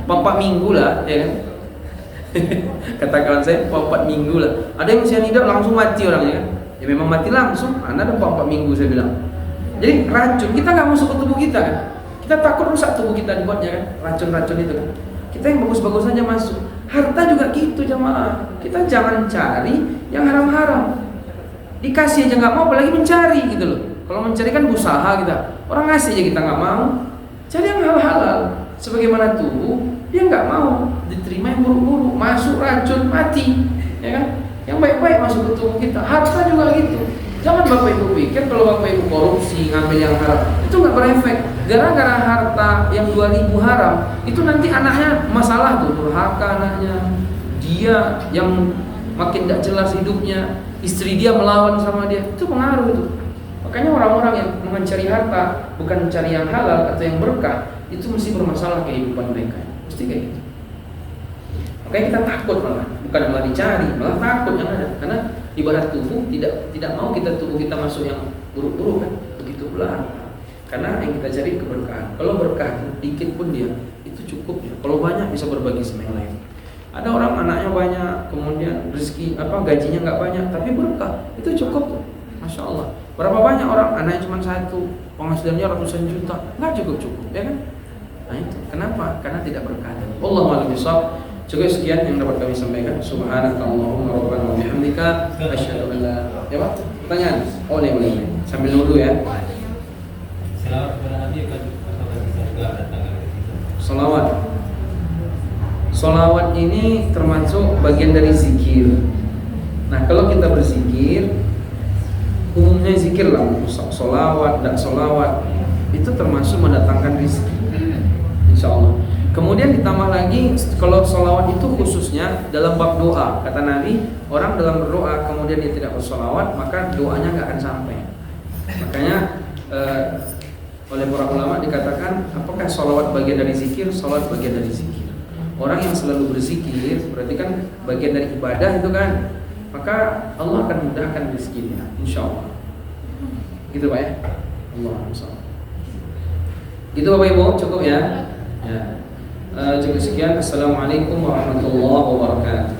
4 minggu lah, ya kan? Kata kawan saya 4 minggu lah. Ada yang cyanida langsung mati orangnya kan? Ya memang mati langsung. Anda ada 4 minggu saya bilang. Jadi racun kita nggak masuk ke tubuh kita kan? Kita takut rusak tubuh kita dibuatnya kan? Racun-racun itu kan? Kita yang bagus-bagus aja masuk. Harta juga gitu jamaah. Kita jangan cari yang haram-haram. Dikasih aja nggak mau, apalagi mencari gitu loh. Kalau mencari kan usaha kita. Orang ngasih aja kita nggak mau. Cari yang halal. Sebagaimana tubuh, dia nggak mau diterima yang buruk-buruk, masuk racun mati, ya kan? Yang baik-baik masuk ke tubuh kita. Harta juga gitu. Jangan Bapak Ibu pikir kalau Bapak Ibu korupsi ngambil yang haram itu nggak berefek. Gara-gara harta yang 2.000 haram itu nanti anaknya masalah tuh, durhaka anaknya. Dia yang makin tidak jelas hidupnya, istri dia melawan sama dia, itu pengaruh itu. Makanya orang-orang yang mencari harta bukan mencari yang halal atau yang berkah, itu mesti bermasalah kehidupan mereka. Mesti kayak gitu. Makanya kita takut malah dicari, malah takut yang ada. Karena ibarat tubuh tidak mau tubuh kita masuk yang buruk-buruk kan. Begitu pula. Karena yang kita cari keberkahan. Kalau berkah dikit pun dia itu cukup ya. Kalau banyak bisa berbagi sama yang lain. Ada orang anaknya banyak, kemudian rezeki gajinya nggak banyak, tapi berkah itu cukup tuh. Masya Allah. Berapa banyak orang anaknya cuma satu, penghasilannya ratusan juta, nggak cukup ya kan? Nah itu kenapa? Karena tidak berkah. Allahu a'lam bishawab. Cukup sekian yang dapat kami sampaikan. Subhanakallahumma rabbana wa bihamdika asyhadu an la ilaha illa anta. Pertanyaan? Oh, boleh. Sambil nunggu ya. Selawat kepada Nabi apakah bisa juga datangkan ke kita? Salawat ini termasuk bagian dari zikir. Nah, kalau kita berzikir, umumnya zikir lah, salawat, tidak salawat, itu termasuk mendatangkan rezeki. Insya Allah. Kemudian ditambah lagi, kalau salawat itu khususnya dalam bab doa. Kata Nabi, orang dalam berdoa kemudian dia tidak bersalawat, maka doanya nggak akan sampai. Makanya oleh para ulama dikatakan, apakah salawat bagian dari zikir? Salawat bagian dari zikir. Orang yang selalu berzikir berarti kan bagian dari ibadah itu kan, maka Allah akan mudahkan rezekinya, insya Allah. Gitu Pak ya. Allah SWT. Gitu Bapak Ibu, cukup ya. Cukup sekian. Assalamualaikum warahmatullahi wabarakatuh.